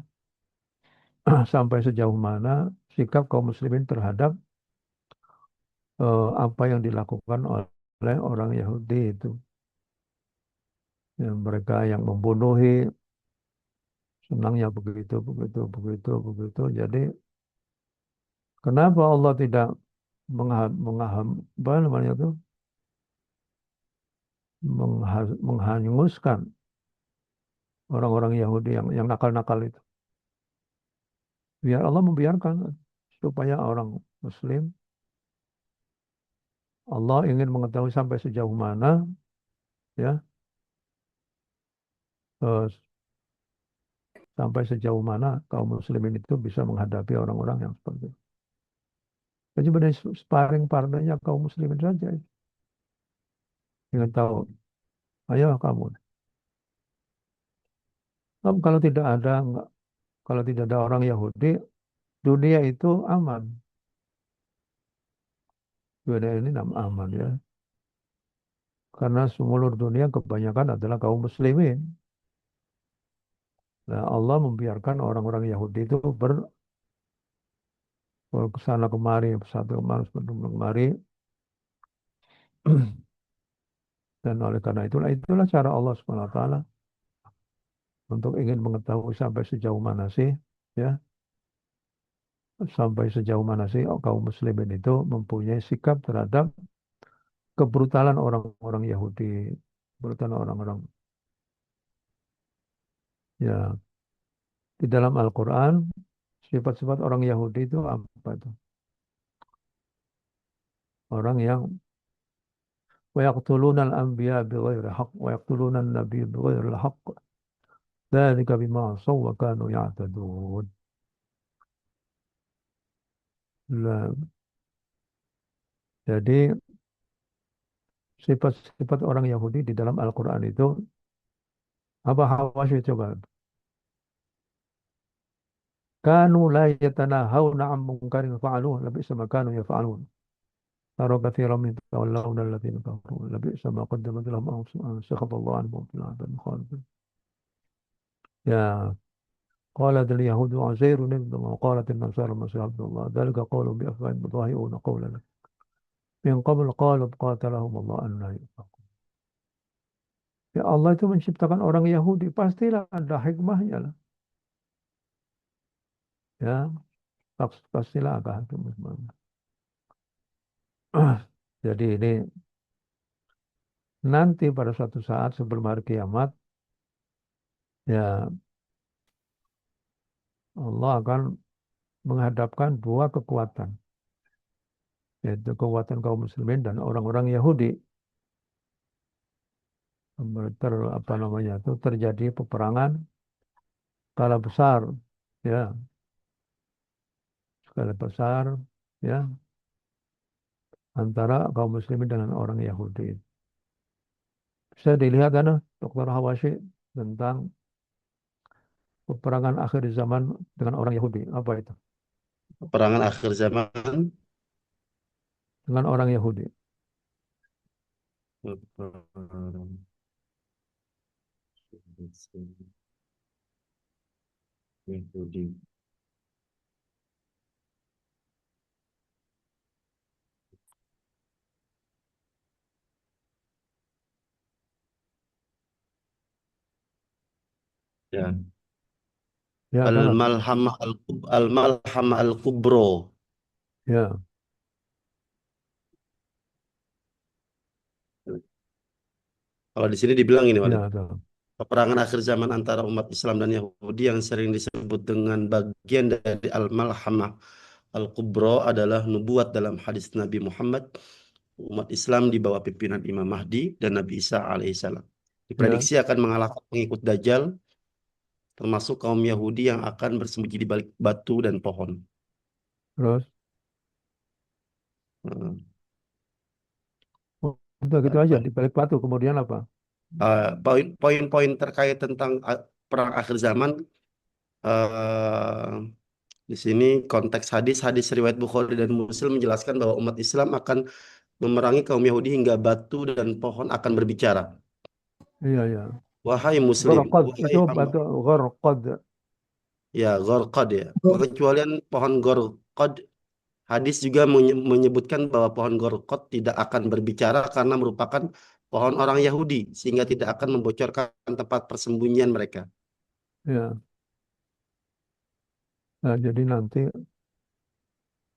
sampai sejauh mana sikap kaum muslimin terhadap apa yang dilakukan oleh orang Yahudi itu. Ya, mereka yang membunuhi, senangnya begitu, begitu, begitu, begitu. Jadi kenapa Allah tidak apa namanya itu, menghanguskan orang-orang Yahudi yang nakal-nakal itu? Biar Allah membiarkan supaya orang Muslim, Allah ingin mengetahui sampai sejauh mana, ya, eh, sampai sejauh mana kaum Muslimin itu bisa menghadapi orang-orang yang seperti itu. Jadi benar sparring partnernya kaum Muslimin saja. Ingin tahu, ayo kamu. Kalau tidak ada, kalau tidak ada orang Yahudi, dunia itu aman. Dunia ini aman, ya. Karena seluruh dunia kebanyakan adalah kaum muslimin. Nah, Allah membiarkan orang-orang Yahudi itu ke sana kemari, satu kemari, satu kemari. Dan oleh karena itulah cara Allah SWT untuk ingin mengetahui sampai sejauh mana sih, ya, sampai sejauh mana sih kaum muslimin itu mempunyai sikap terhadap kebrutalan orang-orang Yahudi, kebrutalan orang-orang. Ya, di dalam Al-Quran sifat-sifat orang Yahudi itu apa itu? Orang yang وَيَقْتُلُونَ الْأَنْبِيَاءَ بِغَيْرِ حَقٍّ وَيَقْتُلُونَ النَّبِيَّ بِغَيْرِ الْحَقِّ ذَلِكَ بِمَا عَصَوْا وَكَانُوا يَعْتَدُونَ. Nah, jadi sifat-sifat orang Yahudi di dalam Al-Quran itu apa, Hawasyi coba? كانوا لا يتناهون عن منكر فعلوه لبئس ما كانوا يفعلون ترى كثيرا من يتولون الذين كفروا لبئس ما قدمت لهم أنفسهم سخط الله عنهم في العذاب الخالدين. يا قالت اليهود عزير ابن الله وقالت النصارى المسيح ابن الله ذلك قولوا بأفواههم يضاهئون قولا من قبل قالوا قاتلهم الله أن يؤفكون. Ya Allah itu menciptakan orang Yahudi, pastilah ada hikmahnya lah. Ya, pastilah ada hikmahnya. Jadi ini nanti pada suatu saat sebelum hari kiamat, ya, Allah akan menghadapkan dua kekuatan, yaitu kekuatan kaum muslimin dan orang-orang Yahudi. Apa namanya itu, terjadi peperangan skala besar, ya, skala besar, ya, antara kaum muslimin dengan orang Yahudi. Bisa dilihat kan, Dr. Hawashi, tentang peperangan akhir zaman dengan orang Yahudi. Apa itu? Perangan akhir zaman. Dengan orang Yahudi. Yahudi. Ya. Ya, apa lagi? Al-Malhamah Al-Kubro. Ya, Kalau di sini dibilang ini, Walid. Ya, tuh. Peperangan akhir zaman antara umat Islam dan Yahudi yang sering disebut dengan bagian dari Al-Malhamah Al-Kubra adalah nubuat dalam hadis Nabi Muhammad. Umat Islam di bawah pimpinan Imam Mahdi dan Nabi Isa alaihissalam Ya, diprediksi akan mengalahkan pengikut Dajjal, termasuk kaum Yahudi yang akan bersembunyi di balik batu dan pohon. terus Hmm. udah gitu aja di balik batu. Kemudian apa? Poin-poin terkait tentang perang akhir zaman, eh, di sini konteks hadis riwayat Bukhari dan Muslim menjelaskan bahwa umat Islam akan memerangi kaum Yahudi hingga batu dan pohon akan berbicara. Iya, iya. Wahai Muslim, Gharqad wahai itu hamba. batu Gharqad. Ya, Gharqad ya. Pengecualian pohon Gharqad, hadis juga menyebutkan bahwa pohon Gharqad tidak akan berbicara karena merupakan pohon orang Yahudi, sehingga tidak akan membocorkan tempat persembunyian mereka. Ya. Nah, jadi nanti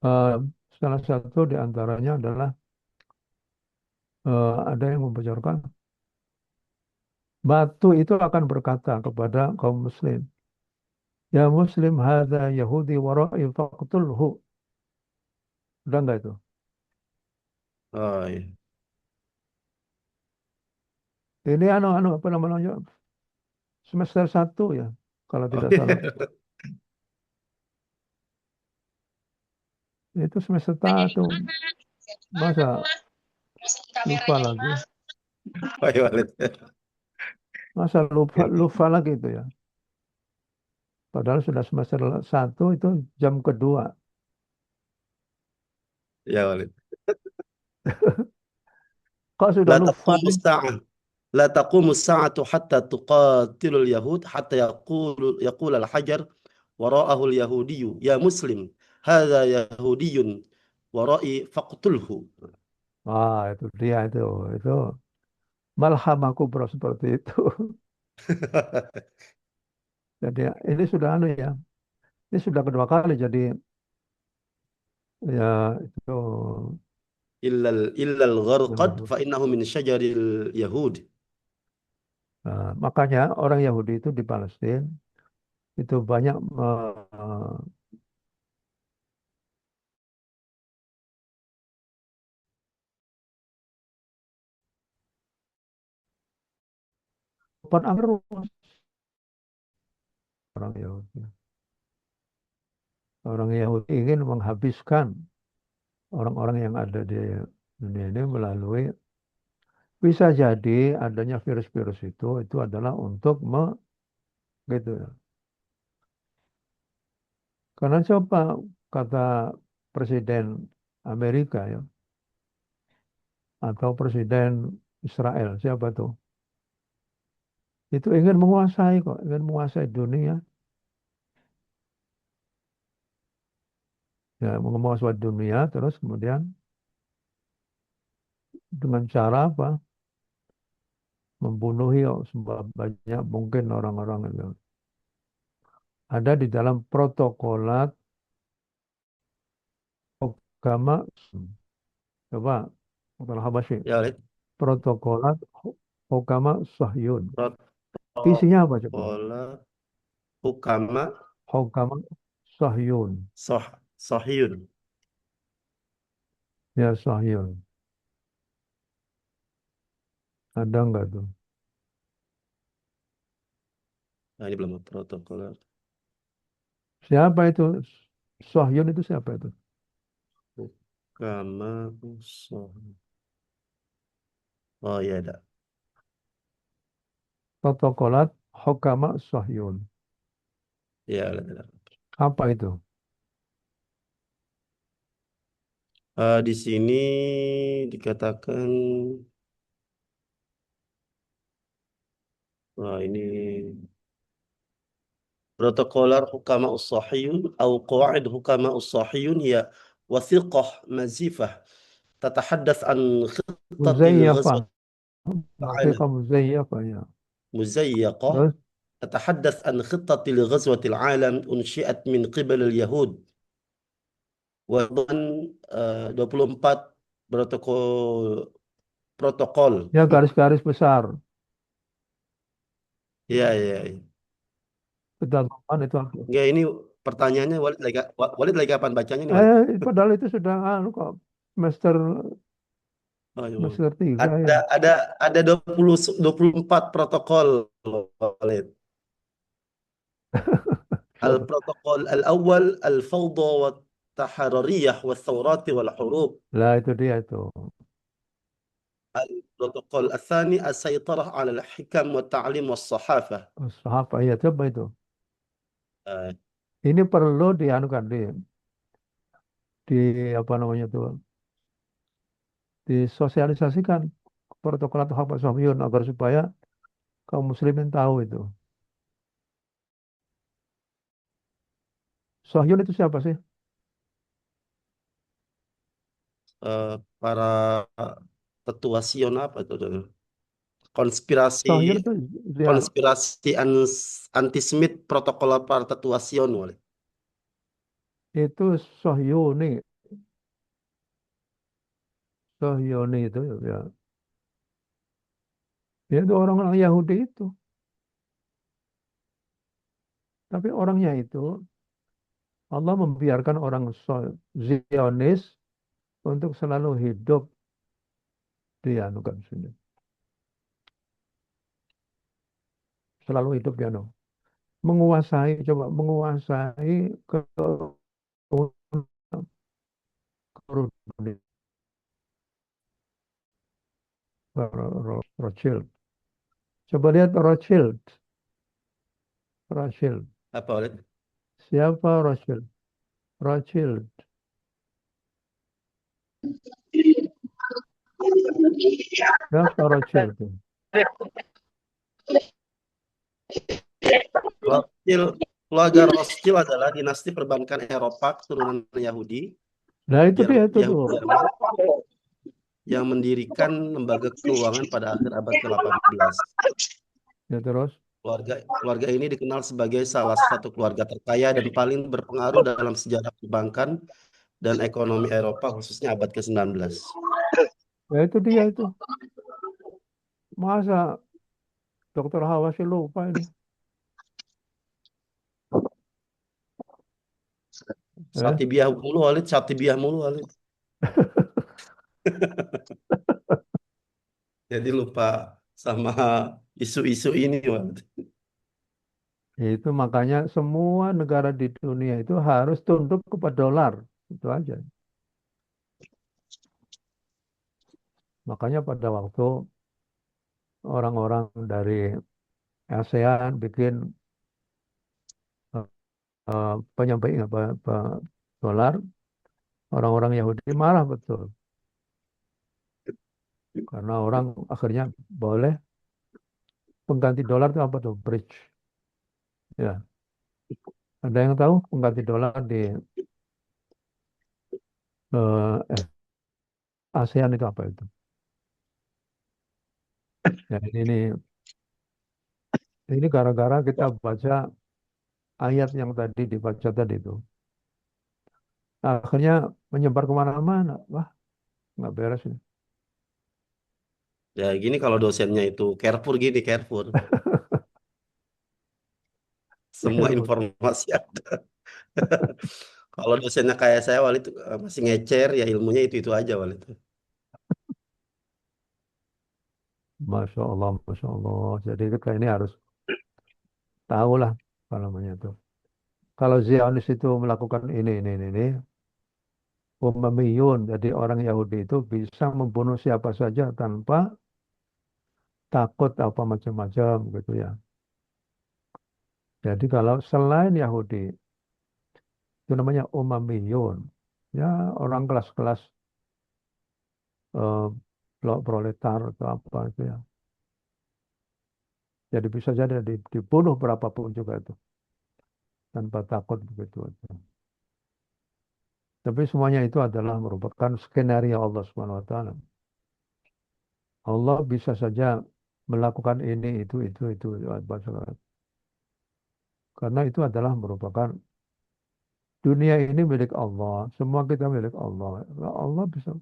eh, salah satu di antaranya adalah ada yang membocorkan batu itu akan berkata kepada kaum muslim, ya muslim hadza Yahudi wara'i faqtulhu. Udah enggak itu? Oh, iya. Ini apa namanya? Semester 1 ya, kalau Oh, tidak salah. Itu semester 1. Masa lupa lagi? Wahai Walid. Masa lupa lagi itu ya? Padahal sudah semester 1 itu jam kedua. Ya, Walid. Kok sudah La lupa? taqumu sa'ah. La taqumu sa'atu hatta tuqatilul yahud hatta yaqul al-hajar wara'ahu al-yahudiyyu ya muslim hadza yahudiyyun wara'i faqtulhu. Ah, itu dia itu. Itu malhamah kubra seperti itu. Jadi ini sudah ya. Ini sudah kedua kali jadi ya itu Illal gharqad yang- fa innahu min syajaril yahud. nah, makanya orang Yahudi itu di Palestina itu banyak pohon angrus orang Yahudi. Orang Yahudi ingin menghabiskan orang-orang yang ada di dunia ini melalui bisa jadi adanya virus-virus itu adalah untuk gitu ya. Karena coba kata Presiden Amerika ya atau Presiden Israel siapa tuh? Itu ingin menguasai kok, ingin menguasai dunia. Ya, menguasai dunia terus kemudian dengan cara apa? Membunuhi sebanyak mungkin orang-orang itu. Ada di dalam protokolat agama. Coba, Dr. Habashi. Ya, Walid. Protokolat agama Sahyun. Isinya apa coba? Protokola hukama Agama Sahyun. sahiyun. Ya, Sahyun. Ada nggak tuh? Nah, ini belum protokola Siapa itu? Sahyun itu siapa itu? hukama sahiyun. Oh iya ada. Protokolat agama Sahyun. Ya, ada. Apa itu? Di sini dikatakan, wah ini protokolar hukama ussahiyun atau qawaid hukama ussahiyun ya wasiqah mazifah tatahaddath an khitatil Muzayyafah. ghazwat al-alam Wasiqah muzayyafah ya. muzayyaqah Terus tatahaddath an khitatil ghazwat al-alam unshi'at min qibal al-yahud wa dan 24 protokol ya garis-garis besar. Iya, iya, iya. Kedatangan itu apa? Enggak, ini pertanyaannya Walid lagi kapan bacanya nih, Walid? Padahal itu sudah kok semester Oh, iya. semester 3 Ada ya. ada ada 24 protokol, Walid. البروتوكول الأول الفوضى والتحررية والثورات والحروب. Lah itu dia itu. البروتوكول الثاني السيطرة على الحكم والتعليم والصحافة. Sahabat ya coba itu. آه، Ini perlu dianukan di apa namanya tuh disosialisasikan protokol atau hak Sohyun agar supaya kaum muslimin tahu itu. Sohyun itu siapa sih? para tetua Sion apa itu? Konspirasi Sohyun itu dia konspirasi anti-Semit protokol para tetua Sion, Walid. itu Sohyuni. Sohyuni itu ya. Dia itu orang-orang Yahudi itu. Tapi orangnya itu Allah membiarkan orang Zionis untuk selalu hidup di anukan sini. Selalu hidup di anu. Coba menguasai ke seluruh dunia. Rothschild. Coba lihat Rothschild. Rothschild. Apa, Walid? Siapa Rothschild? Rothschild. Siapa Rothschild itu? Keluarga Rothschild adalah dinasti perbankan Eropa keturunan Yahudi Nah itu yang dia itu tuh. Jerman yang mendirikan lembaga keuangan pada akhir abad ke-18. Ya terus. Keluarga ini dikenal sebagai salah satu keluarga terkaya dan paling berpengaruh dalam sejarah perbankan dan ekonomi Eropa khususnya abad ke-19. Ya itu dia itu. Masa Dokter Hawashi lupa ini. Satibiah mulu, Walid. Satibiah mulu, Walid. Jadi lupa sama isu-isu ini, Walid. Itu makanya semua negara di dunia itu harus tunduk kepada dolar. Itu aja. Makanya pada waktu orang-orang dari ASEAN bikin penyampaian apa dolar, orang-orang Yahudi marah betul. Karena orang akhirnya boleh pengganti dolar itu apa tuh? Bridge. Ya. Ada yang tahu pengganti dolar di ASEAN itu apa itu? Ya, ini gara-gara kita baca ayat yang tadi dibaca tadi itu. Akhirnya menyebar kemana-mana. Wah, nggak beres ini. Ya gini kalau dosennya itu Carrefour gini, Carrefour. Semua informasi ada. Kalau dosennya kayak saya Walid itu masih ngecer, ya ilmunya itu aja Walid. Masya Allah, Masya Allah. Jadi kita ini harus tahu lah apa namanya itu. Kalau Zionis itu melakukan ini. Umayyun, jadi orang Yahudi itu bisa membunuh siapa saja tanpa takut apa macam-macam gitu ya. Jadi kalau selain Yahudi, itu namanya Umayyun. Ya orang kelas-kelas eh, proletar atau apa itu ya. Jadi bisa jadi dibunuh berapapun juga itu. Tanpa takut begitu aja. Tapi semuanya itu adalah merupakan skenario Allah Subhanahu wa taala. Allah bisa saja melakukan ini, itu, apa segala. Karena itu adalah merupakan dunia ini milik Allah, semua kita milik Allah. Allah bisa.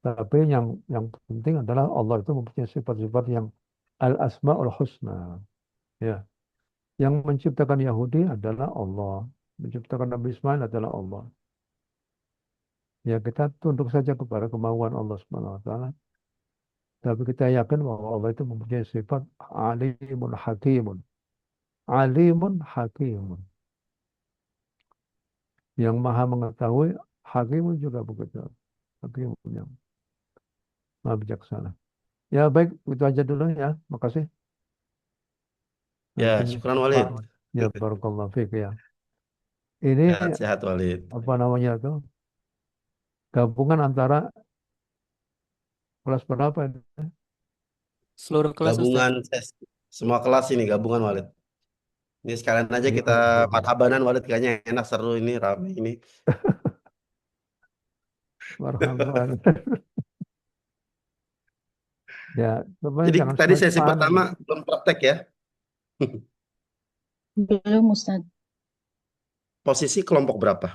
Tapi yang penting adalah Allah itu mempunyai sifat-sifat yang al-asmaul husna. Ya, yang menciptakan Yahudi adalah Allah, menciptakan Nabi Ismail adalah Allah. Ya, kita tunduk saja kepada kemauan Allah Subhanahu wa taala. Tapi kita yakin bahwa Allah itu mempunyai sifat alimun hakimun. Alimun hakimun. Yang maha mengetahui, hakimun juga begitu. Hakimun yang maha bijaksana. Ya baik, itu aja dulu ya. Makasih. Ya, Nanti syukran Walid. ya barakallahu fiik ya. Ini Sehat-sehat Walid. apa namanya tuh? Gabungan antara kelas berapa ini? Seluruh kelas Ustaz. Gabungan semua kelas ini gabungan Walid. Ini sekalian aja Iya, kita marhabanan Walid, kayaknya enak, seru ini, ramai ini. marhaban. Ya, sebenarnya Jadi jangan tadi setengah sesi panas. pertama belum praktek ya. Belum Ustaz. Posisi kelompok berapa?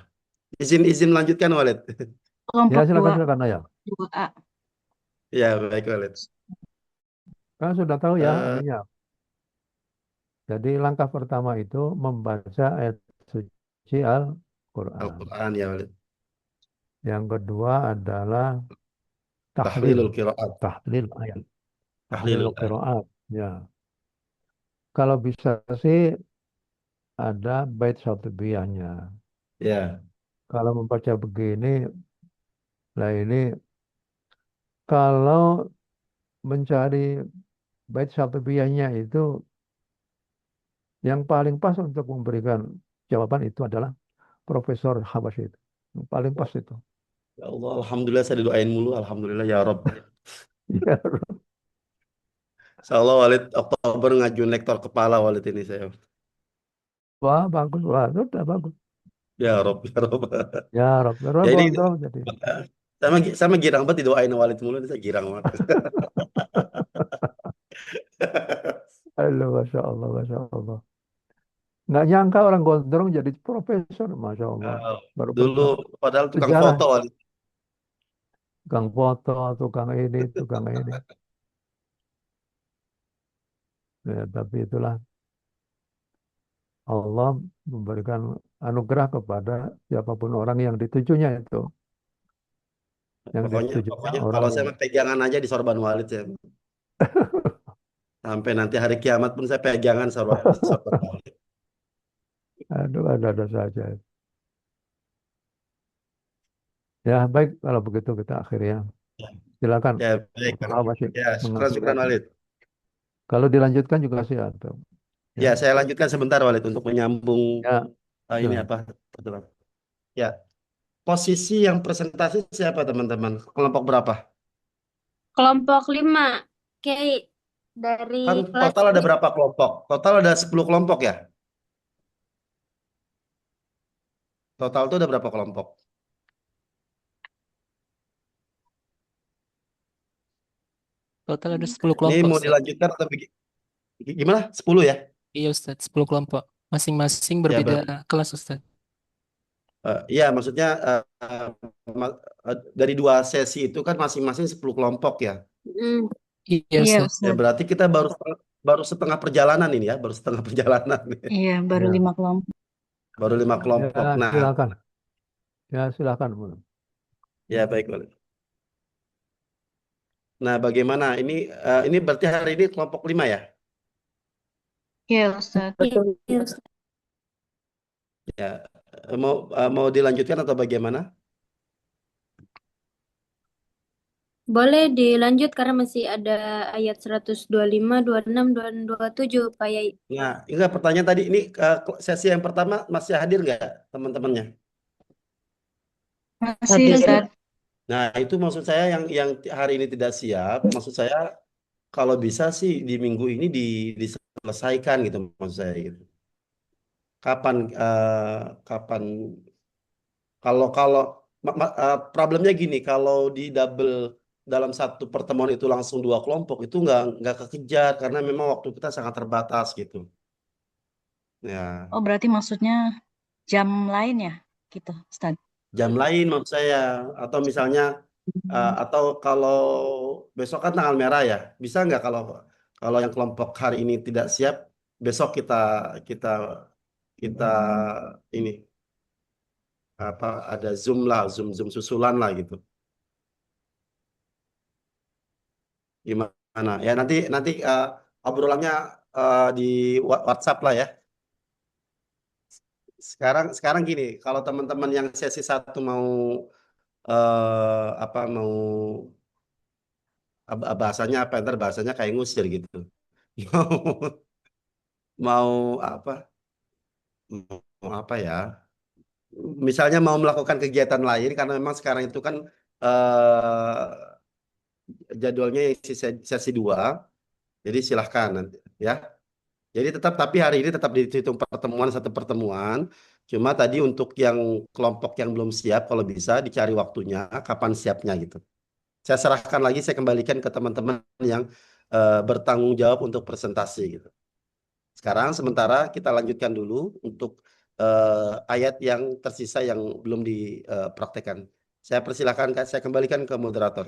Izin lanjutkan Walid. Ya, Kelompok silakan ya. 2A. Ya, baik Walid. Kan sudah tahu ya Eh, anunya. Jadi langkah pertama itu membaca ayat suci Al-Quran. Al-Quran ya Walid. Yang kedua adalah Tahlilul tahlil, qiraat. tahlil ayat, tahlil Tahlilul ayat. qiraat. Ya, kalau bisa sih ada bait syatibiyahnya. Ya, Kalau membaca begini, lah ini kalau mencari bait syatibiyahnya itu yang paling pas untuk memberikan jawaban itu adalah Profesor Habasyi itu. Yang paling pas itu. ya Allah, alhamdulillah saya didoain mulu, alhamdulillah ya Rob. Ya, Insya Allah Walid Oktober ngajuin lektor kepala Walid ini saya. wah bagus, wah sudah bagus. Ya Rob, ya Rob. Ya Rob, ya Rob Ya ini kontrol jadi. sama girang banget didoain Walid mulu, ini saya girang banget. Halo, Masya Allah, Masya Allah. Nggak nyangka orang gondrong jadi profesor, Masya Allah. Baru Dulu pertama. padahal tukang Sejarah. foto Walid. Tukang foto, tukang ini, tukang ini. Ya, tapi itulah Allah memberikan anugerah kepada siapapun orang yang ditujunya itu. Yang ditujunya Pokoknya orang kalau saya yang mah pegangan aja di sorban Walid ya. Sampai nanti hari kiamat pun saya pegangan sorban Walid. aduh ada saja. Ya baik, kalau begitu kita akhiri ya. Silakan. Ya, baik. Apa sih? Ya, syukran Walid. Kalau dilanjutkan juga siap. Ya, saya lanjutkan sebentar Walid untuk menyambung Ya, ini ya. apa? Ya, posisi yang presentasi siapa teman-teman? Kelompok berapa? Kelompok 5. Kayak dari Kan kelas total ada berapa kelompok? Total ada 10 kelompok ya? Total itu ada berapa kelompok? Total ada 10 Ini kelompok mau Ustaz. dilanjutkan atau gimana? 10 ya? Iya Ustaz, 10 kelompok. Masing-masing Ya, berbeda berarti. kelas Ustaz. Iya, maksudnya dari 2 sesi itu kan masing-masing 10 kelompok ya. Iya Iya Ustaz. Ya, Ustaz. berarti kita baru setengah perjalanan ini ya, baru setengah perjalanan. Iya, baru Ya. 5 kelompok. Baru 5 kelompok. Ya, Nah, silakan. Ya, silakan. ya baik, Walid. Nah, bagaimana ini berarti hari ini kelompok 5 ya? Iya Ustaz. Iya, Ustaz. Ya, mau dilanjutkan atau bagaimana? Boleh dilanjut karena masih ada ayat 125, 26, dan 27 Pak Yai. Nah, enggak, pertanyaan tadi ini sesi yang pertama masih hadir nggak teman-temannya? Masih Ustaz. Nah, itu maksud saya yang hari ini tidak siap, maksud saya kalau bisa sih di minggu ini diselesaikan gitu maksud saya gitu. Kapan kalau problemnya gini, kalau di double dalam satu pertemuan itu langsung 2 kelompok itu nggak kekejar karena memang waktu kita sangat terbatas gitu. Ya, Oh, berarti maksudnya jam lain ya gitu, Ustaz. jam lain maksud saya atau misalnya atau kalau besok kan tanggal merah ya, bisa nggak kalau yang kelompok hari ini tidak siap besok kita kita ini apa ada Zoom lah, Zoom susulan lah gitu. Gimana? Ya nanti obrolannya di WhatsApp lah ya. Sekarang gini, kalau teman-teman yang sesi 1 mau mau bahasanya apa, ntar bahasanya kayak ngusir gitu. Mau apa? Mau apa ya? Misalnya mau melakukan kegiatan lain karena memang sekarang itu kan jadwalnya sesi 2. Jadi silahkan nanti ya. Jadi tapi hari ini tetap dihitung pertemuan, satu pertemuan. Cuma tadi untuk yang kelompok yang belum siap, kalau bisa dicari waktunya, kapan siapnya gitu. Saya serahkan lagi, saya kembalikan ke teman-teman yang bertanggung jawab untuk presentasi gitu. Sekarang sementara kita lanjutkan dulu untuk ayat yang tersisa yang belum dipraktekkan. Saya persilahkan, saya kembalikan ke moderator.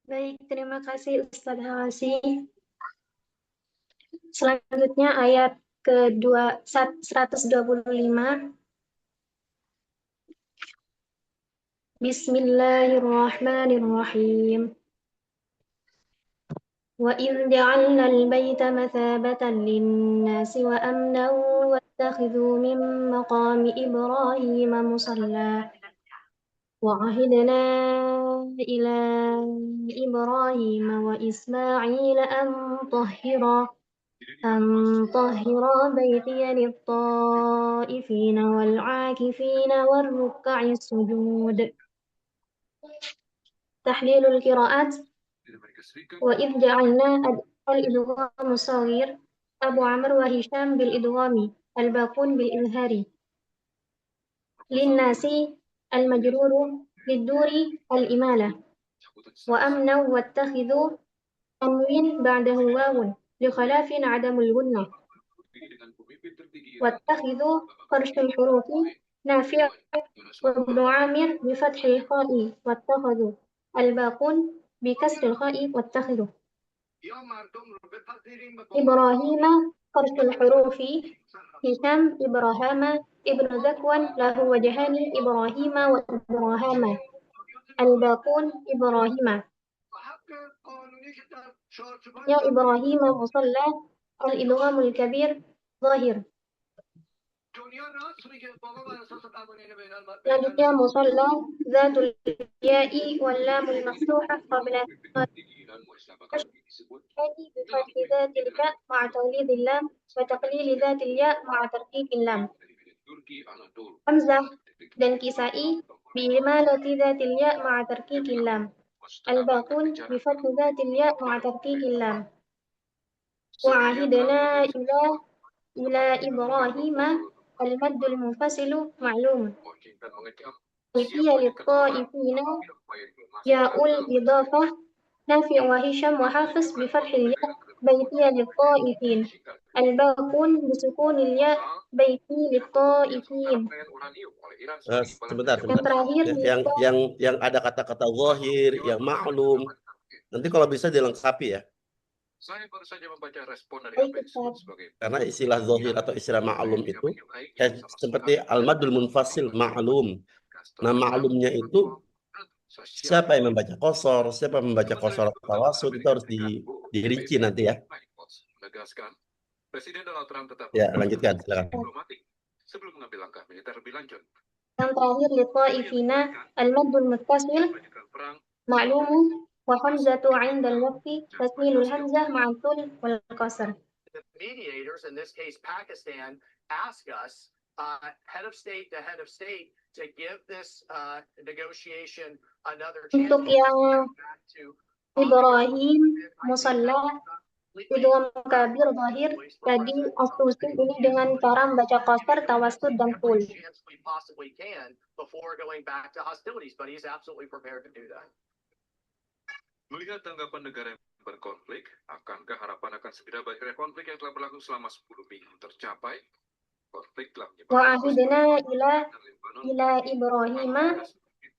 Baik, terima kasih Ustadz Hawasi. Selanjutnya ayat kedua 125. Bismillahirrahmanirrahim. وَإِذْ جَعَلْنَا الْبَيْتَ مَثَابَةً لِلنَّاسِ وَأَمْنًا وَاتَّخِذُوا مِن مَّقَامِ إِبْرَاهِيمَ مُصَلًّى وَعَهِدْنَا إِلَى إِبْرَاهِيمَ وَإِسْمَاعِيلَ أَن طَهِّرَا بَيْتِيَ لِلطَّائِفِينَ وَالْعَاكِفِينَ وَالرُّكَّعِ السُّجُودِ. تحليل القراءات. وإذ جعلنا الإدغام الصغير أبو عمرو وهشام بالإدغام الباقون بالإظهار. للناس المجرور للدور الإمالة. وأمنا واتخذوا تنوين بعده واو لخلاف عدم الغنة. واتخذوا فرش الحروف نافع وابن عامر بفتح الخاء واتخذوا الباقون بكسر الخاء واتخذوا. إبراهيم فرش الحروف هشام إبراهام ابن ذكوان له وجهان إبراهيم وإبراهام الباقون إبراهيم. يا إبراهيم مصلى الإدغام الكبير ظاهر. selanjutnya مصلى ذات الياء واللام المفتوحة قبل بفتح ذات الياء مع توليد اللام وتقليل ذات الياء مع ترقيق اللام. حمزة dan Kisai بإمالة ذات الياء مع ترقيق اللام. الباقون بفتح ذات الياء مع ترقيق اللام. وعهدنا إلى إبراهيم المد المنفصل معلوم. بيتي للطائفين ياء الإضافة نافع وهشام وحافظ بفتح الياء بيتي للطائفين. الباقون بسكون الياء بيتي للطائفين. Sebentar. Yang terakhir Yang ada kata-kata zahir, yang maklum. Nanti kalau bisa dilengkapi ya. Saya baru saja membaca respon dari Baik, apa yang disebut sebagai Karena istilah zahir atau istilah ma'lum itu seperti al-madul munfasil ma'lum. Nah, ma'lumnya itu siapa yang membaca qasar, siapa yang membaca qasar atau tawassul, itu harus dirinci nanti ya. Presiden Donald Trump tetap Ya, lanjutkan silakan. diplomatik sebelum mengambil langkah militer lebih lanjut. yang terakhir للطائفين المد المتصل معلوم وحمزة عند الوقف تسهيل الهمزة مع الطول والقصر. The mediators, in this case Pakistan, ask us, head of state to head of state, to give this negotiation another chance. Untuk yang Ibrahim Musalla idgham kabir zahir, jadi Astusi ini dengan cara membaca qasar, tawassut dan tul. Melihat tanggapan negara yang berkonflik, akankah harapan akan segera berakhirnya konflik yang telah berlangsung selama 10 minggu tercapai? Konflik telah Wa ahidna ila Ibrahim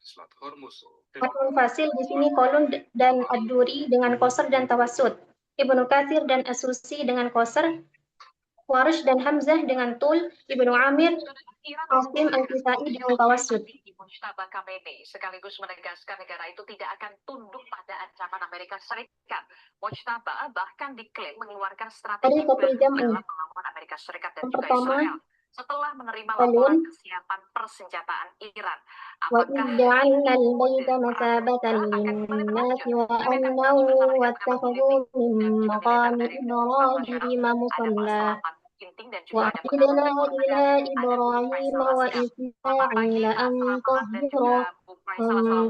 Selat Hormuz Matnul Fasil di sini Qalun dan Ad-Duri dengan qasr dan tawassut. Ibnu Katsir dan As-Susi dengan qasr, Warsh dan Hamzah dengan tul, Ibnu Amir, Asim Al-Kisai dengan tawassut. Mujtaba Khomeini sekaligus menegaskan negara itu tidak akan tunduk pada ancaman Amerika Serikat. Mujtaba bahkan diklaim mengeluarkan strategi baru dalam melawan Amerika Serikat dan juga Israel setelah menerima laporan kesiapan persenjataan Iran. وَإِذْ جَعَلْنَا الْبَيْتَ مَثَابَةً لِلنَّاسِ وَأَمْنًا وَاتَّخَذُوا مِن مَّقَامِ إِبْرَاهِيمَ مُصَلًّى وَعَهِدْنَا إِلَى إِبْرَاهِيمَ وَإِسْمَاعِيلَ أَن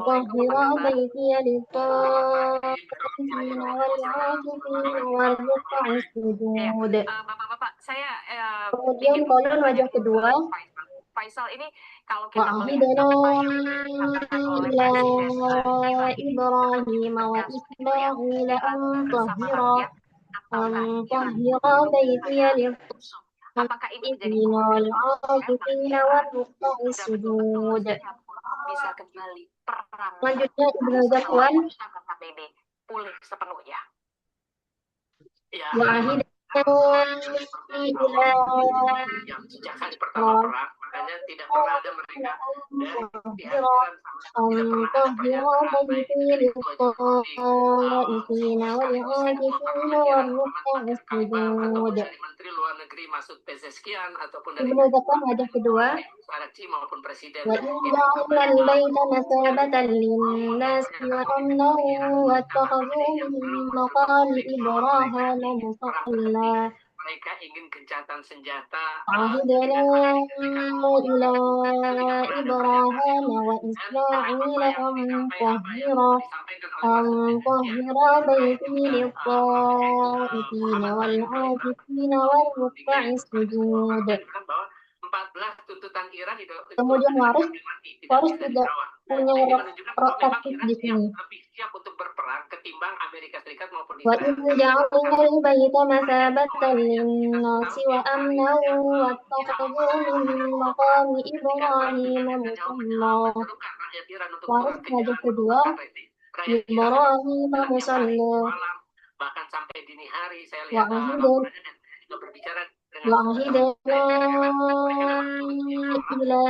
طَهِّرَا بَيْتِيَ لِلطَّائِفِينَ وَالْعَاكِفِينَ وَالرُّكَّعِ السُّجُودِ. Bapak-bapak, saya Kemudian kolon wajah kedua. Faisal ini kalau kita melihat وَعَهِدْنَا إلى إِبْرَاهِيمَ وَإِسْمَاعِيلَ أَن طَهِّرَا بَيْتِيَ لِلطَّائِفِينَ وَالْعَاكِفِينَ وَالرُّكَّعِ السُّجُودِ. bisa kembali perang. Selanjutnya Ibnu Zakwan. Pulih sepenuhnya. Ya. وَعَهِدْنَا إِلَى Yang sejak hari pertama perang, makanya tidak pernah ada mereka dari dihancurkan طَهِّرَا بَيْتِيَ لِلطَّائِفِينَ وَالْعَاكِفِينَ وَالرُّكَّعِ السُّجُودِ. Menteri Luar Negeri Masud Pezeshkian ataupun dari Ibnu Zakwan wajah kedua. Arachi maupun presiden. وَإِذْ جَعَلْنَا الْبَيْتَ مَثَابَةً لِلنَّاسِ وَأَمْنًا وَاتَّخَذُوا مِن مَّقَامِ إِبْرَاهِيمَ مُصَلًّى Mereka ingin gencatan senjata. وَعَهِدْنَا إِلَى إِبْرَاهِيمَ وَإِسْمَاعِيلَ أن طَهِّرَا بَيْتِي لِلطَّائِفِينَ وَالْعَاكِفِينَ وَالرُّكَّعِ السُّجُودِ. 14 tuntutan Iran itu Kemudian Warsh juga punya taktik di sini. lebih siap untuk berperang ketimbang Amerika Serikat maupun وَإِذْ جَعَلْنَا الْبَيْتَ مَثَابَةً لِلنَّاسِ وَأَمْنًا وَاتَّخَذُوا مِن مَّقَامِ إِبْرَاهِيمَ مُصَلًّى. Warsh wajah kedua, إِبْرَاهِيمَ مُصَلًّى. Bahkan sampai dini hari saya lihat juga berbicara وَعَهِدْنَا إِلَى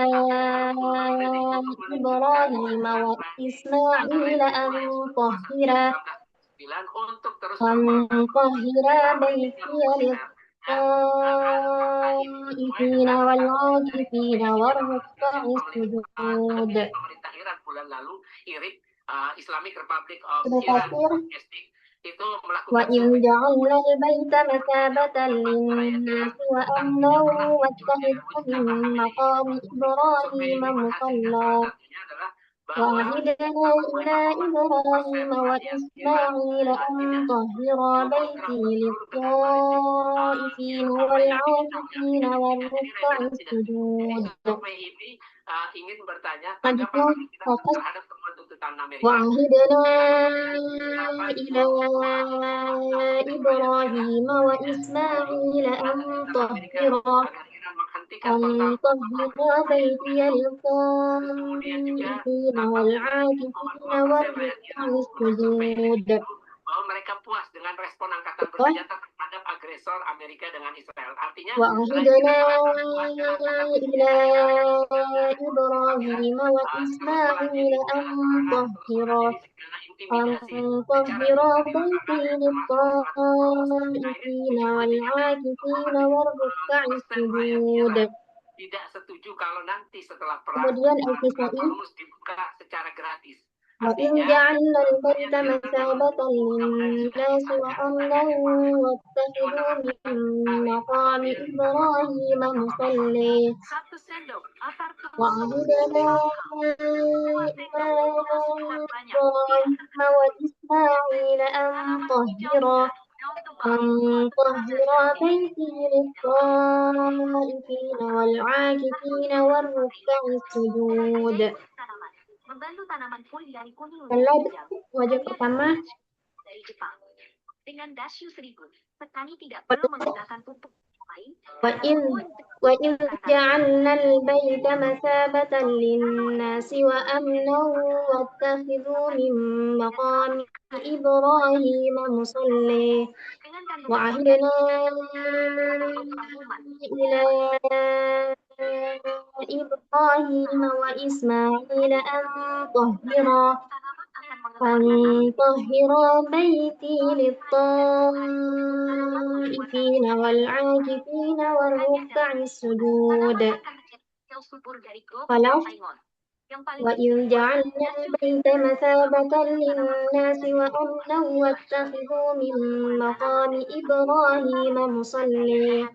إِبْرَاهِيمَ وَإِسْمَاعِيلَ أن طَهِّرَا بَيْتِيَ لِلطَّائِفِينَ وَالْعَاكِفِينَ وَالرُّكَّعِ السُّجُودِ. Pemerintah Iran bulan lalu IRIB, Islamic Republic of Iran itu melakukan وَإِذْ جَعَلْنَا الْبَيْتَ مَثَابَةً لِلنَّاسِ وَأَمْنًا وَاتَّخَذُوا مِن مَّقَامِ إِبْرَاهِيمَ مُصَلًّى وَعَهِدْنَا إِلَى إِبْرَاهِيمَ وَإِسْمَاعِيلَ أن طَهِّرَا بَيْتِي لِلطَّائِفِينَ وَالْعَاكِفِينَ وَالرُّكَّعِ السُّجُودِ. Ingin bertanya terhadap tuntutan Amerika. وَعَهِدْنَا إِلَى إِبْرَاهِيمَ وَإِسْمَاعِيلَ أن طَهِّرَا بَيْتِيَ لِلطَّائِفِينَ وَالْعَاكِفِينَ وَالرُّكَّعِ السُّجُودِ. Bahwa mereka puas dengan respon angkatan bersenjata terhadap agresor Amerika dengan Israel. Artinya وَعَهِدْنَا إِلَى إِبْرَاهِيمَ وَإِسْمَاعِيلَ أن طَهِّرَا بَيْتِي لِلطَّائِفِينَ وَالْعَاكِفِينَ وَالرُّكَّعِ السُّجُودِ. Tidak setuju kalau nanti setelah perang Kemudian Al-Kisai dibuka secara gratis. وَإِذْ جَعَلْنَا الْبَيْتَ مَثَابَةً لِلنَّاسِ وَأَمْنًا وَاتَّخَذُوا مِن مَّقَامِ إِبْرَاهِيمَ مُصَلًّى وَعَهِدْنَا إِلَى إِبْرَاهِيمَ وَإِسْمَاعِيلَ أن طَهِّرا بَيْتِي لِلطَّائِفِينَ وَالْعَاكِفِينَ وَالرُّكَّعِ السُّجُودِ. Membantu tanaman pulih dari kuning Wajah pertama dari Jepang. Dengan Dasyu 1000, petani tidak perlu menggunakan pupuk lain. وَإِذْ وإذ جعلنا البيت مثابة للناس وأمنا واتخذوا من مقام إبراهيم مصلى وعهدنا إلى إبراهيم وإسماعيل أن طهرا بيتي للطائفين والعاكفين والركع السجود. خلاص. وإذ جعلنا البيت مثابة للناس وأمنا واتخذوا من مقام إبراهيم مصلى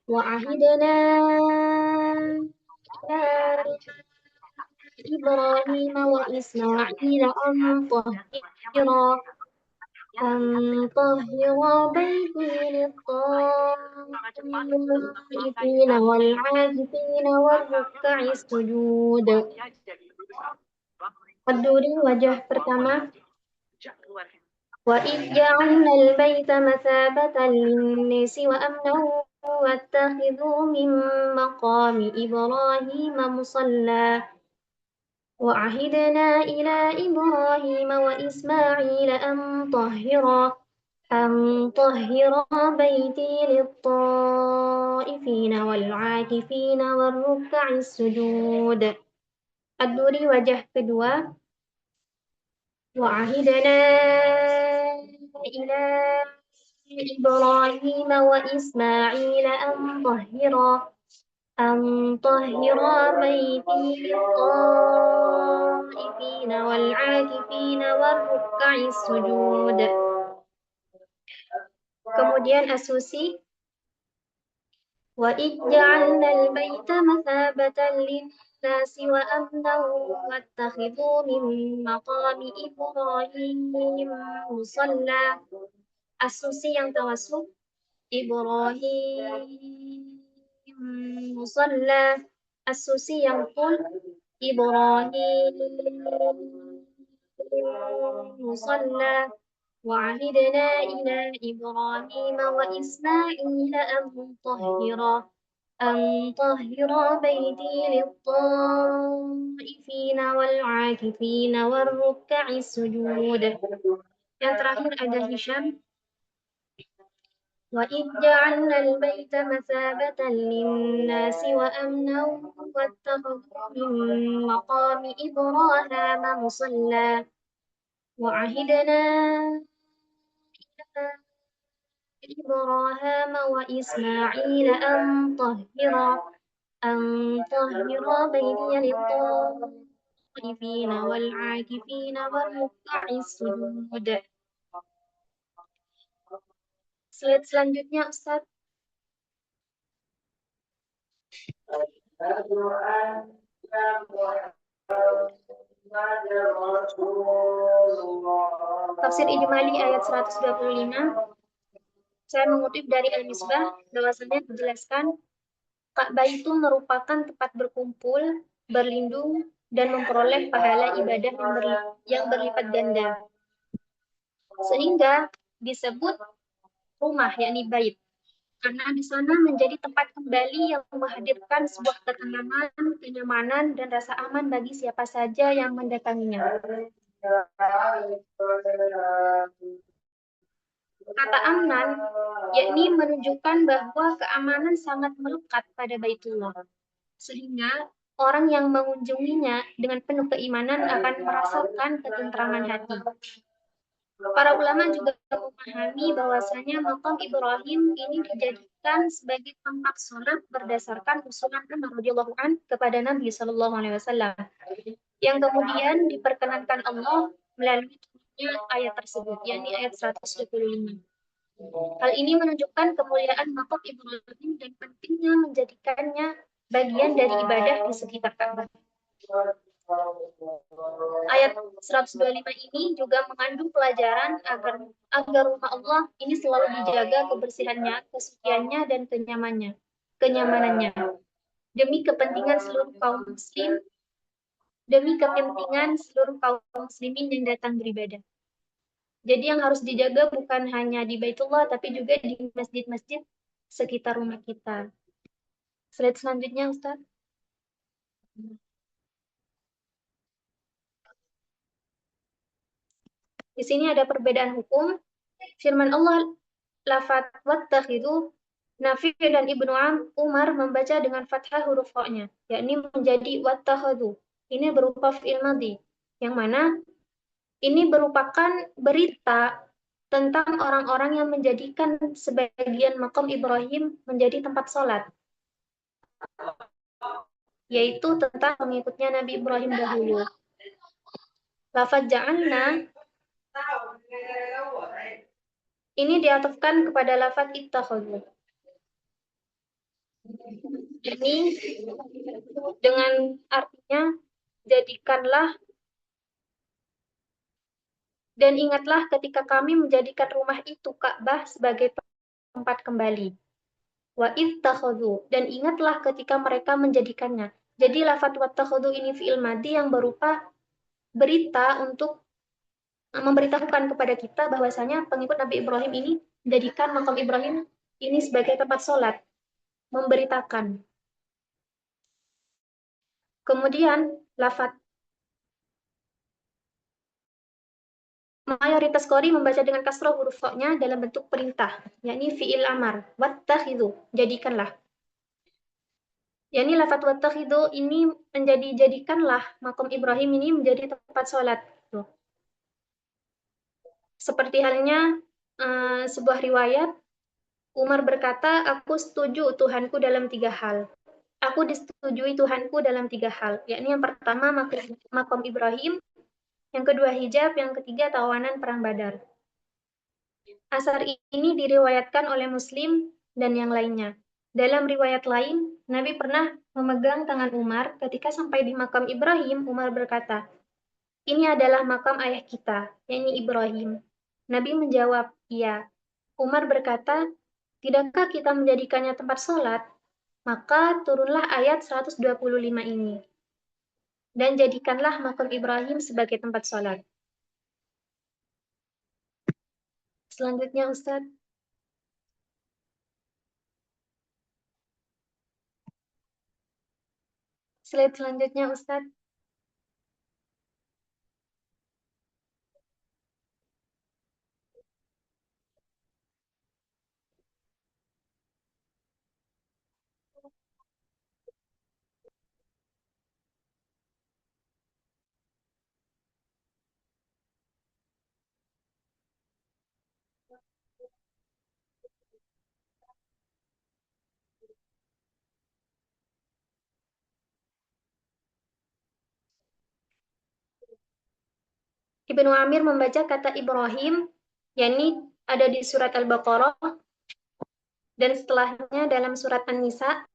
وعهدنا إلى إبراهيم وإسماعيل أن طهرا بيتي للطائفين والعاكفين والركع السجود. Qaduri wajah pertama. وإذ جعلنا البيت مثابة للناس وأمنا واتخذوا من مقام إبراهيم مصلى وعهدنا إلى إبراهيم وإسماعيل أن طهرا بيتي للطائفين والعاكفين والركع السجود. Ad-Duri wajah kedua. وعهدنا إلى إبراهيم وإسماعيل أن طهرا بيتي للطائفين والعاكفين والركع السجود. Kemudian As-Susi. وإذ جعلنا البيت مثابة للناس وأمنا واتخذوا من مقام إبراهيم مصلى. As-Susi yang tawassul. Ibrahim musalla. As-Susi yang tul. Ibrahim musalla. وعهدنا إلى إبراهيم وإسماعيل أن طهرا بيتي للطائفين والعاكفين والركع السجود. Yang terakhir ada Hisham. وإذ جعلنا البيت مثابة للناس وأمنا واتخذوا من مقام إبراهيم مصلى وعهدنا إبراهيم وإسماعيل أن طهرا بيتي للطائفين والعاكفين والركع السجود. Slide selanjutnya, Ustaz. Tafsir Ijmali ayat 125. Saya mengutip dari Al-Misbah, bahwasanya dijelaskan Ka'bah itu merupakan tempat berkumpul, berlindung, dan memperoleh pahala ibadah yang berlipat ganda. Sehingga disebut rumah, yakni bait. Karena di sana menjadi tempat kembali yang menghadirkan sebuah ketenangan, kenyamanan, dan rasa aman bagi siapa saja yang mendatanginya. Kata amnan, yakni menunjukkan bahwa keamanan sangat melekat pada Baitullah. Sehingga orang yang mengunjunginya dengan penuh keimanan akan merasakan ketentraman hati. Para ulama juga memahami bahwasanya makam Ibrahim ini dijadikan sebagai tempat sholat berdasarkan usulan Umar radhiyallahu an kepada Nabi SAW, yang kemudian diperkenankan Allah melalui ayat tersebut, yakni ayat 125. Hal ini menunjukkan kemuliaan makam Ibrahim dan pentingnya menjadikannya bagian dari ibadah di sekitar Ka'bah. Ayat 125 ini juga mengandung pelajaran agar rumah Allah ini selalu dijaga kebersihannya, kesuciannya, dan kenyamanannya demi kepentingan seluruh kaum muslimin yang datang beribadah. Jadi yang harus dijaga bukan hanya di Baitullah, tapi juga di masjid-masjid sekitar rumah kita. Slide selanjutnya, Ustaz. Di sini ada perbedaan hukum. Firman Allah, lafaz wattakhidhu, Nafi dan Ibnu Umar membaca dengan fathah huruf ro-nya, yakni menjadi wattakhadhu. Ini berupa fi'il madhi, yang mana ini merupakan berita tentang orang-orang yang menjadikan sebagian makam Ibrahim menjadi tempat sholat, yaitu tentang pengikutnya Nabi Ibrahim dahulu. Lafaz ja'alna ini diatofkan kepada lafaz ittakhadhu. Ini dengan artinya jadikanlah dan ingatlah ketika kami menjadikan rumah itu Ka'bah sebagai tempat kembali. Wa ittakhadhu, dan ingatlah ketika mereka menjadikannya. Jadi lafaz wattakhadhu ini fi'il madhi yang berupa berita untuk memberitahukan kepada kita bahwasanya pengikut Nabi Ibrahim ini menjadikan makam Ibrahim ini sebagai tempat sholat, memberitakan. Kemudian lafaz mayoritas qori membaca dengan kasroh huruf ro-nya dalam bentuk perintah, yakni fi'il amar, wattakhidhu, jadikanlah. Yakni lafaz wattakhidhu ini jadikanlah makam Ibrahim ini menjadi tempat sholat. Seperti halnya sebuah riwayat, Umar berkata, aku setuju Tuhanku dalam 3 hal. Aku disetujui Tuhanku dalam 3 hal, yakni yang pertama makam Ibrahim, yang kedua hijab, yang ketiga tawanan perang Badar. Asar ini diriwayatkan oleh Muslim dan yang lainnya. Dalam riwayat lain, Nabi pernah memegang tangan Umar ketika sampai di makam Ibrahim. Umar berkata, ini adalah makam ayah kita, yakni Ibrahim. Nabi menjawab, iya. Umar berkata, tidakkah kita menjadikannya tempat sholat? Maka turunlah ayat 125 ini. Dan jadikanlah makam Ibrahim sebagai tempat sholat. Selanjutnya, Ustaz. Slide selanjutnya, Ustaz. Ibnu Amir membaca kata Ibrahim, yakni ada di surat Al-Baqarah, dan setelahnya dalam surat An-Nisa,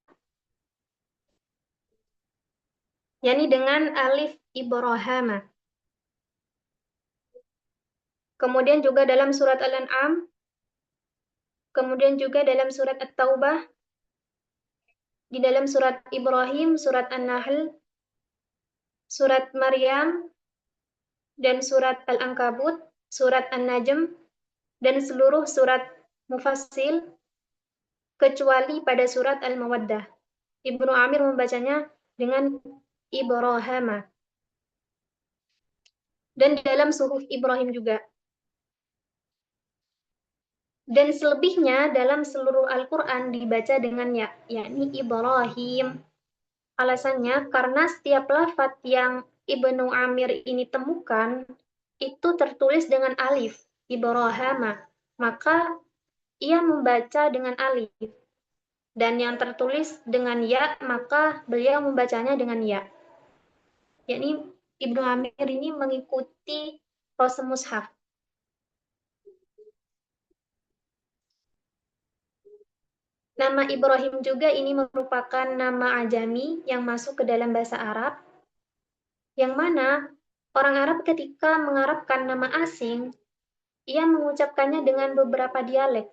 yakni dengan alif Ibrahama. Kemudian juga dalam surat Al-An'am, kemudian juga dalam surat At-Taubah, di dalam surat Ibrahim, surat An-Nahl, surat Maryam, dan surat Al-Ankabut, surat An-Najm, dan seluruh surat Mufassil, kecuali pada surat Al-Mawaddah. Ibnu Amir membacanya dengan Ibrahama. Dan dalam suhuf Ibrahim juga. Dan selebihnya dalam seluruh Al-Quran dibaca dengan ya, yakni Ibrahim. Alasannya karena setiap lafaz yang Ibnu Amir ini temukan itu tertulis dengan alif, Ibrahama. Maka ia membaca dengan alif. Dan yang tertulis dengan ya, maka beliau membacanya dengan ya. Yakni Ibnu Amir ini mengikuti proses mushaf. Nama Ibrahim juga ini merupakan nama ajami yang masuk ke dalam bahasa Arab, yang mana orang Arab ketika mengarabkan nama asing, ia mengucapkannya dengan beberapa dialek.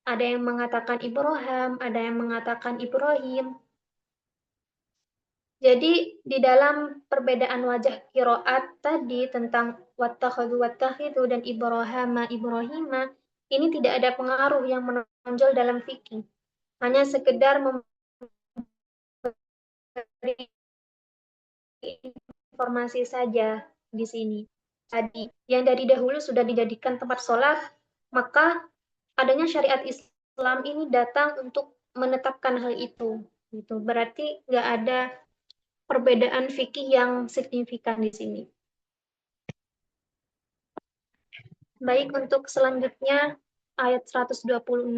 Ada yang mengatakan Ibrahim, ada yang mengatakan Ibrahim. Jadi di dalam perbedaan wajah qiraat tadi tentang wattakhadhu wattakhidhu dan Ibrahama Ibrahima, ini tidak ada pengaruh yang menonjol dalam fikih. Hanya sekedar informasi saja di sini. Tadi yang dari dahulu sudah dijadikan tempat sholat, maka adanya syariat Islam ini datang untuk menetapkan hal itu. Gitu. Berarti nggak ada perbedaan fikih yang signifikan di sini. Baik, untuk selanjutnya ayat 126.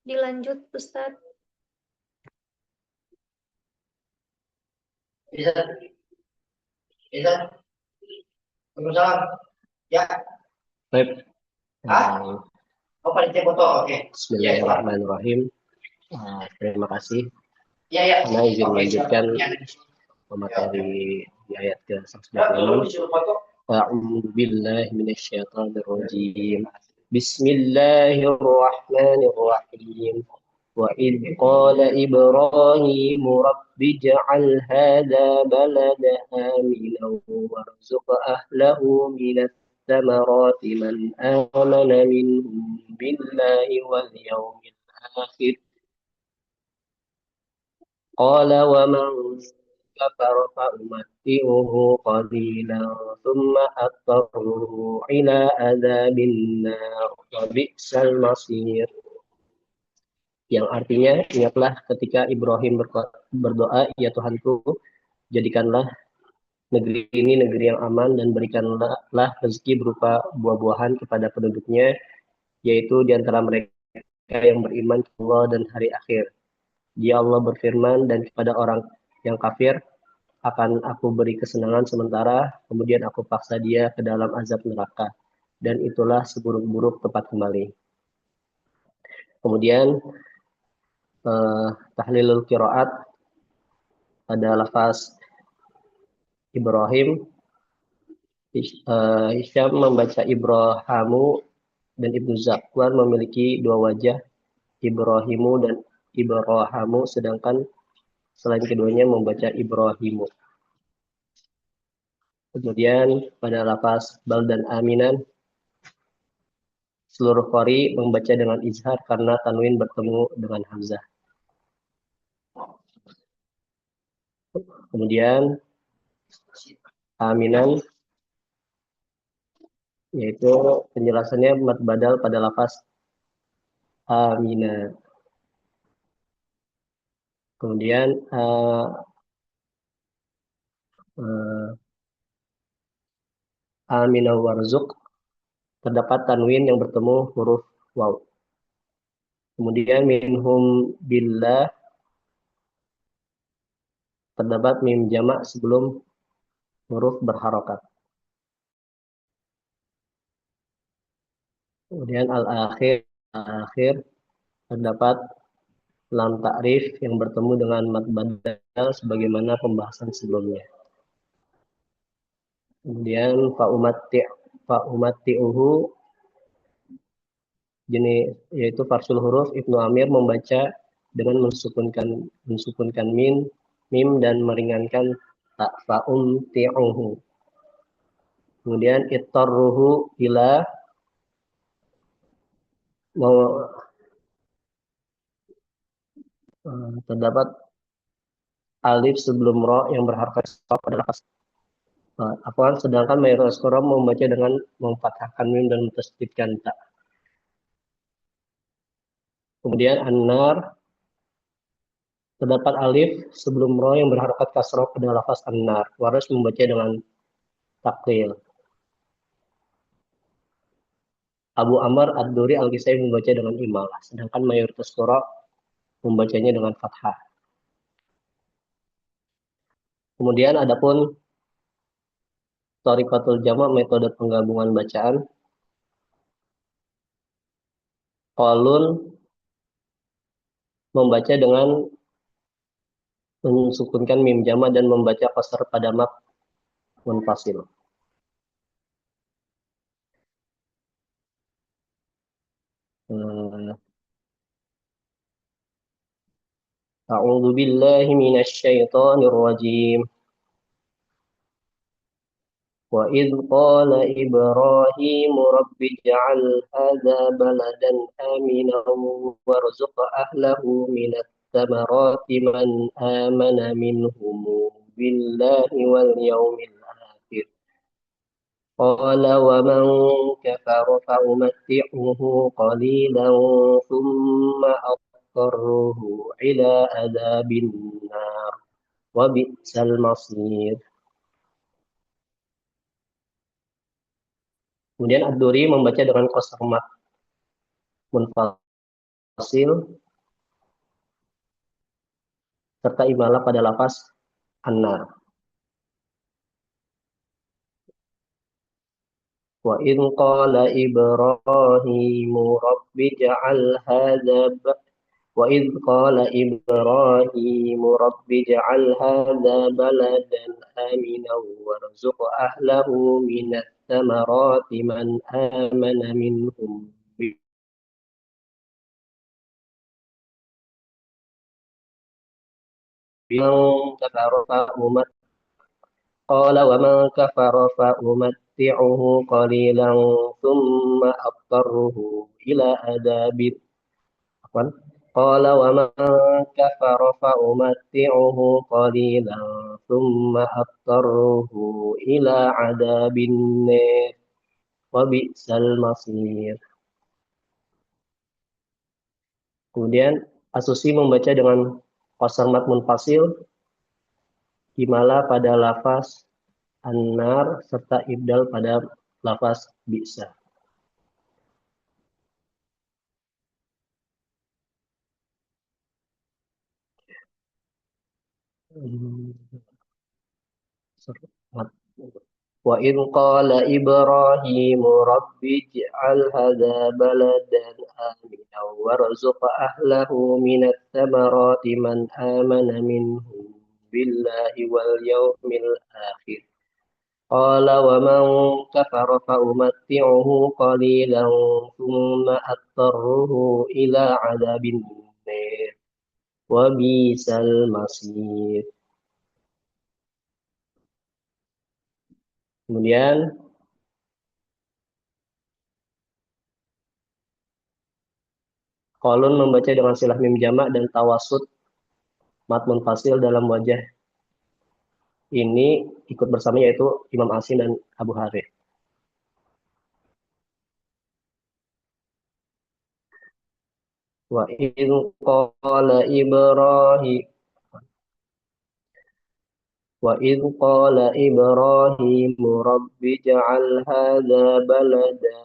Dilanjut, Ustadz. Bisa. Waalaikumsalam. Ya. Baik. Oh, panitia foto. Oke. Bismillahirrahmanirrahim. Terima kasih. Ya. Karena izin melanjutkan materi di ayat ke-126. A'udzu billahi minasyaitonir rajim. Bismillahirrahmanirrahim. وإذ قال إبراهيم رب اجعل هذا بلدا آمنا وارزق أهله من الثمرات من آمن منهم بالله واليوم الآخر قال ومن كفر فأمتئه قليلا ثم أضطره إلى عذاب النار وبئس المصير. Yang artinya, ingatlah ketika Ibrahim berdoa, ya Tuhanku, jadikanlah negeri ini negeri yang aman dan berikanlah rezeki berupa buah-buahan kepada penduduknya, yaitu di antara mereka yang beriman kepada Allah dan hari akhir. Dia Allah berfirman, dan kepada orang yang kafir akan aku beri kesenangan sementara, kemudian aku paksa dia ke dalam azab neraka, dan itulah seburuk-buruk tempat kembali. Kemudian tahlilul qiraat pada lafaz Ibrahim, Hisham membaca Ibrahamu dan Ibnu Zakwan memiliki dua wajah, Ibrahimu dan Ibrahamu, sedangkan selain keduanya membaca Ibrahimu. Kemudian pada lafaz bal dan aminan, seluruh qari membaca dengan izhar karena tanwin bertemu dengan hamzah. Kemudian aminan, yaitu penjelasannya mad badal pada lafaz amina. Kemudian amina warzuk, terdapat tanwin yang bertemu huruf waw. Kemudian minhum billah, terdapat mim jamak sebelum huruf berharokat. Kemudian al-akhir, terdapat lam ta'rif yang bertemu dengan mad badal sebagaimana pembahasan sebelumnya. Kemudian fa'umatti'uhu, jenis yaitu farsul huruf, Ibnu Amir membaca dengan mensukunkan mim dan meringankan ta, fa'umti'uhu. Kemudian ittarruhu ila, terdapat alif sebelum ro yang berharokat pada lafaz. Sedangkan mayoritas qurra membaca dengan memfathahkan mim dan mentasydidkan ta. Kemudian an-nar, terdapat alif sebelum ro yang berharokat kasroh pada lafaz an-nar. Waris membaca dengan taklil. Abu Amr ad-Duri al-Kisai membaca dengan imalah, sedangkan mayoritas qurra membacanya dengan fathah. Kemudian adapun thariqatul jama', metode penggabungan bacaan, qalun membaca dengan mensukunkan mim jama' dan membaca qasar pada mat munfasil. A'udzu billahi minasy syaithanir rajim. وإذ قال إبراهيم رب اجعل هذا بلدا آمنا وارزق أهله من الثمرات من آمن منهم بالله واليوم الآخر قال ومن كفر فأمتعه قليلا ثم أضطره إلى عذاب النار وبئس المصير. Kemudian Ad-Duri membaca dengan qasr mat munfasil serta imalah pada lafaz an-nar. Wa in qala Ibrahimu rabbi ja'al hadza wa in qala Ibrahimu rabbi ja'al hadza baladan aminan warzuq ahlahu minat thamarati man amana minhum قال ومن كفر فأمتعه قليلا ثم أضطره إلى عذاب قال ومن كفر فأمتعه قليلا ثم أضطره إلى عذاب النار وبئس المصير. Kemudian Asusi membaca dengan qasr mat munfasil imala pada lafaz an-nar serta ibdal pada lafaz bisa. Wa in qala Ibrahim rabbi ij'al hadza baladan aminan warzuq ahlahu minat thamarati man amana minhum billahi wal yawmil akhir qala wa man kafara fa umatti'uhu qalilan thumma attarruhu ila adabin nar wa bisal masir. Kemudian Qalun membaca dengan silah mim jamak dan tawasud mat munfasil dalam wajah ini ikut bersama yaitu Imam Asim dan Abu Harith. Wa in qala Ibrahim وإذ قال إبراهيم رب اجعل هذا بلدا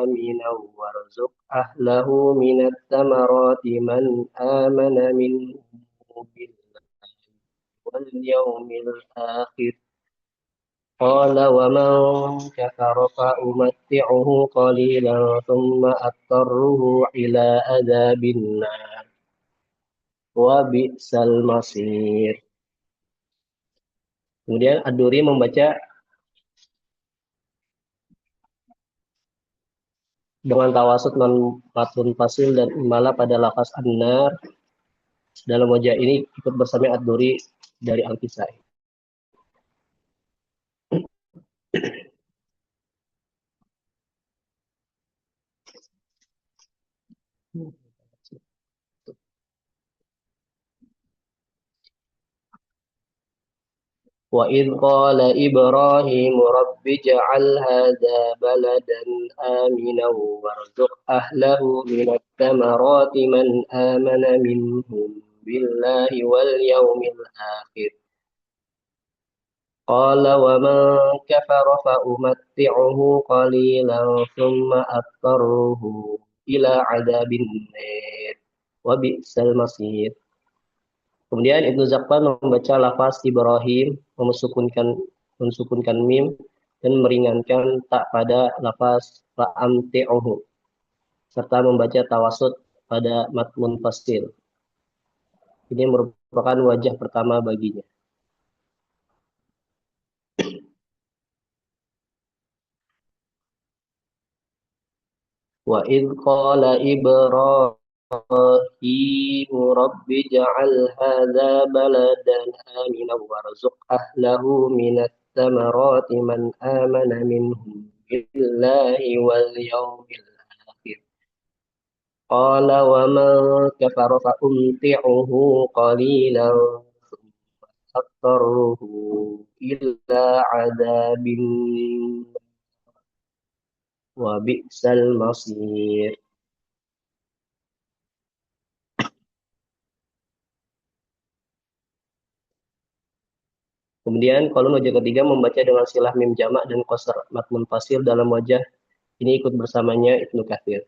آمنا وارزق أهله من الثمرات من آمن منهم بالله واليوم الآخر قال ومن كفر فأمتعه قليلا ثم أضطره إلى عذاب النار وبئس المصير. Kemudian Ad-Duri membaca dengan tawasud matun fasil dan imala pada lafaz an-nar. Dalam wajah ini ikut bersama Ad-Duri dari Al-Kisai. وإذ قال إبراهيم رب اجعل هذا بلدا آمنا وارزق أهله من الثمرات من آمن منهم بالله واليوم الآخر قال ومن كفر فأمتعه قليلا ثم أضطره إلى عذاب النار وبئس المصير. Kemudian Ibnu Zakwan membaca lafaz Ibrahim mensukunkan mim dan meringankan tak pada lafaz fa'amti'uhu serta membaca tawasud pada mat munfasil. Ini merupakan wajah pertama baginya. Wa idh qala Ibrahim rabbi ja'al hadza baladan aminan warzuq ahlahu minat الثمرات من آمن منهم بالله واليوم الآخر قال ومن كفر فأمتعه قليلا ثم أضطره إلى عذاب النار وبئس المصير. Kemudian kolom wajah ketiga membaca dengan silah mim jamak dan qasar mat munfasil dalam wajah ini ikut bersamanya Ibnu Katsir.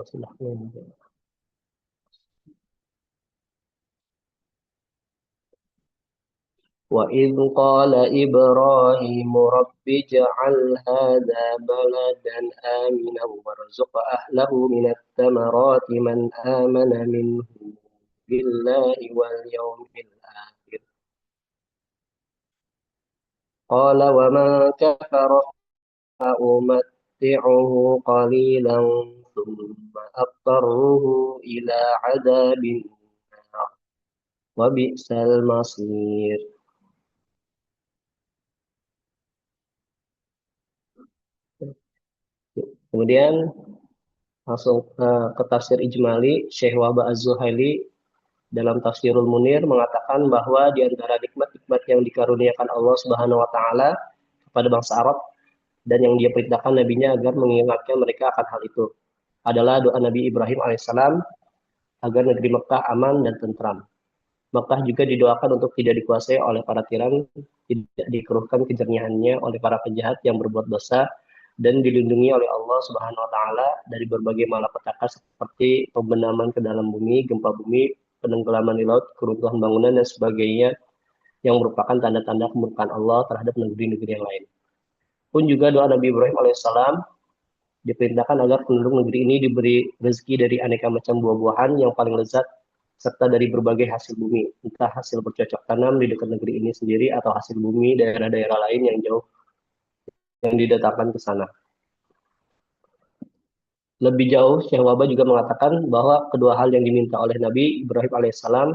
Silah mim jamak. وإذ قال إبراهيم رب اجعل هذا بلدا آمنا وارزق أهله من الثمرات من آمن منهم بالله واليوم الآخر قال ومن كفر فأمتعه قليلا ثم أضطره إلى عذاب النار وبئس المصير. Kemudian langsung ke tafsir ijmali, Syekh Wahbah Az-Zuhaili dalam Tafsirul Munir mengatakan bahwa di antara nikmat-nikmat yang dikaruniakan Allah Subhanahu wa taala kepada bangsa Arab dan yang dia perintahkan nabinya agar mengingatkan mereka akan hal itu adalah doa Nabi Ibrahim alaihissalam agar negeri Mekah aman dan tentram. Mekah juga didoakan untuk tidak dikuasai oleh para tiran, tidak dikeruhkan kejernihannya oleh para penjahat yang berbuat dosa, dan dilindungi oleh Allah Subhanahu wa taala dari berbagai malapetaka seperti pembenaman ke dalam bumi, gempa bumi, penenggelaman di laut, keruntuhan bangunan dan sebagainya yang merupakan tanda-tanda kemurkaan Allah terhadap negeri-negeri yang lain. Pun juga doa Nabi Ibrahim alaihissalam diperintahkan agar penduduk negeri ini diberi rezeki dari aneka macam buah-buahan yang paling lezat serta dari berbagai hasil bumi, entah hasil bercocok tanam di dekat negeri ini sendiri atau hasil bumi daerah-daerah lain yang jauh yang didatangkan ke sana. Lebih jauh, Syekh Wahbah juga mengatakan bahwa kedua hal yang diminta oleh Nabi Ibrahim alaihissalam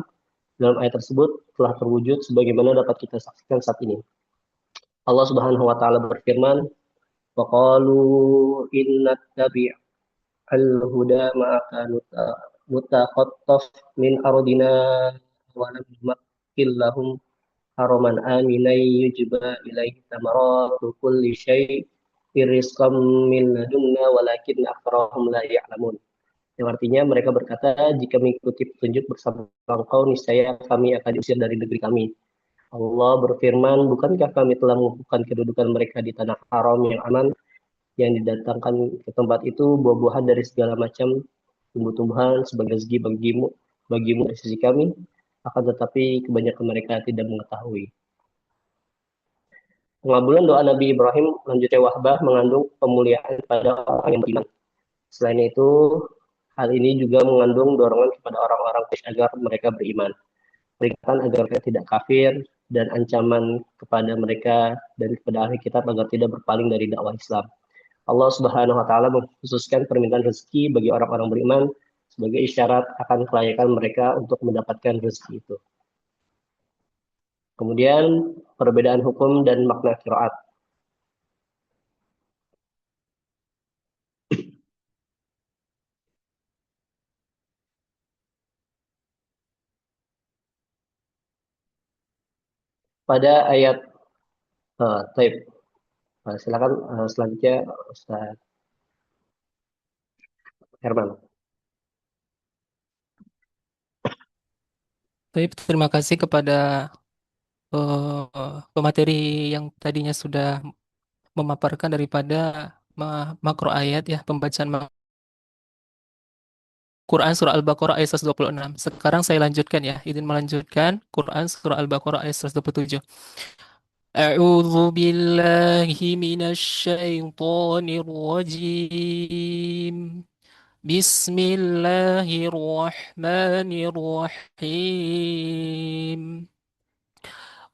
dalam ayat tersebut telah terwujud sebagaimana dapat kita saksikan saat ini. Allah Subhanahu wa taala berfirman, "Wa qalu inna tabi'al huda ma'aka mutakhattaf min ardina wa lam numakkil lahum haraman aminan yujba ilaihi thamaratu kulli syai' rizqan min ladunna walakin aktsarahum la ya'lamun." Yang artinya mereka berkata, jika mengikuti petunjuk bersama engkau, niscaya kami akan diusir dari negeri kami. Allah berfirman, bukankah kami telah mengukuhkan kedudukan mereka di tanah haram yang aman, yang didatangkan ke tempat itu buah-buahan dari segala macam tumbuh-tumbuhan sebagai rezeki bagimu dari sisi kami, akan tetapi kebanyakan mereka tidak mengetahui. Pengabulan doa Nabi Ibrahim lanjutnya Wahbah mengandung pemuliaan pada orang yang beriman. Selain itu, hal ini juga mengandung dorongan kepada orang-orang Quraisy agar mereka beriman. Peringatan agar mereka tidak kafir dan ancaman kepada mereka dan kepada ahli kitab agar tidak berpaling dari dakwah Islam. Allah Subhanahu wa taala mengkhususkan permintaan rezeki bagi orang-orang beriman sebagai isyarat akan kelayakan mereka untuk mendapatkan rezeki itu. Kemudian perbedaan hukum dan makna qiraat. Pada ayat taib. Silakan selanjutnya Ustaz Herman. Baik, terima kasih kepada pemateri yang tadinya sudah memaparkan daripada makro ayat ya, pembacaan Quran surah Al-Baqarah ayat 126. Sekarang saya lanjutkan ya, izin melanjutkan Quran surah Al-Baqarah ayat 127. A'udzu billahi minasyaitonir rajim. Bismillahirrahmanirrahim.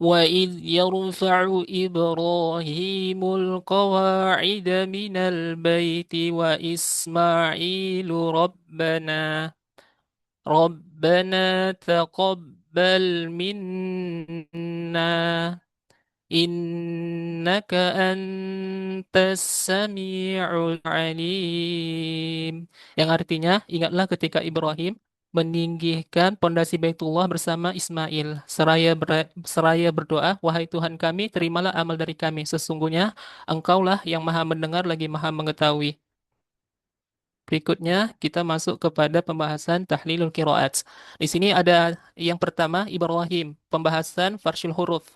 وإذ يرفع إبراهيم القواعد من البيت وإسماعيل ربنا تقبل منا إنك أنت السميع العليم. Yang artinya, ingatlah ketika Ibrahim meninggikan pondasi Baitullah bersama Ismail. Seraya berdoa, wahai Tuhan kami, terimalah amal dari kami. Sesungguhnya Engkaulah yang maha mendengar lagi maha mengetahui. Berikutnya kita masuk kepada pembahasan tahlilul qiraat. Di sini ada yang pertama Ibrahim, pembahasan farsyul huruf.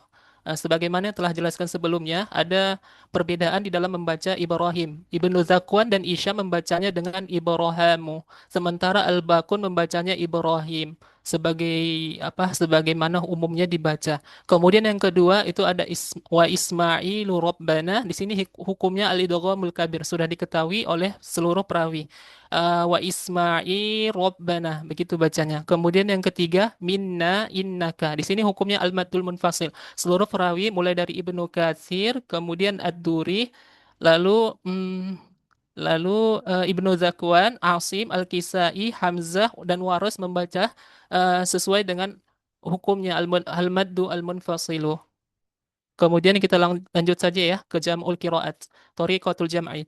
Sebagaimana telah jelaskan sebelumnya, ada perbedaan di dalam membaca Ibrahim. Ibnu Zakwan dan Isyam membacanya dengan Ibrahamu, sementara Al-Bakun membacanya Ibrahim sebagaimana umumnya dibaca. Kemudian yang kedua itu ada wa Ismailu Rabbana. Di sini hukumnya al-idghamul kabir sudah diketahui oleh seluruh perawi. Wa Ismail Rabbana, begitu bacanya. Kemudian yang ketiga minna innaka. Di sini hukumnya al-maddul munfasil. Seluruh perawi mulai dari Ibnu Katsir, kemudian Ad-Duri, lalu Ibnu Zakwan, Asim, Al-Kisai, Hamzah dan Waras membaca sesuai dengan hukumnya al-maddu al-munfasilu. Kemudian kita lanjut saja ya ke jam'ul qiraat, thariqatul jam'i.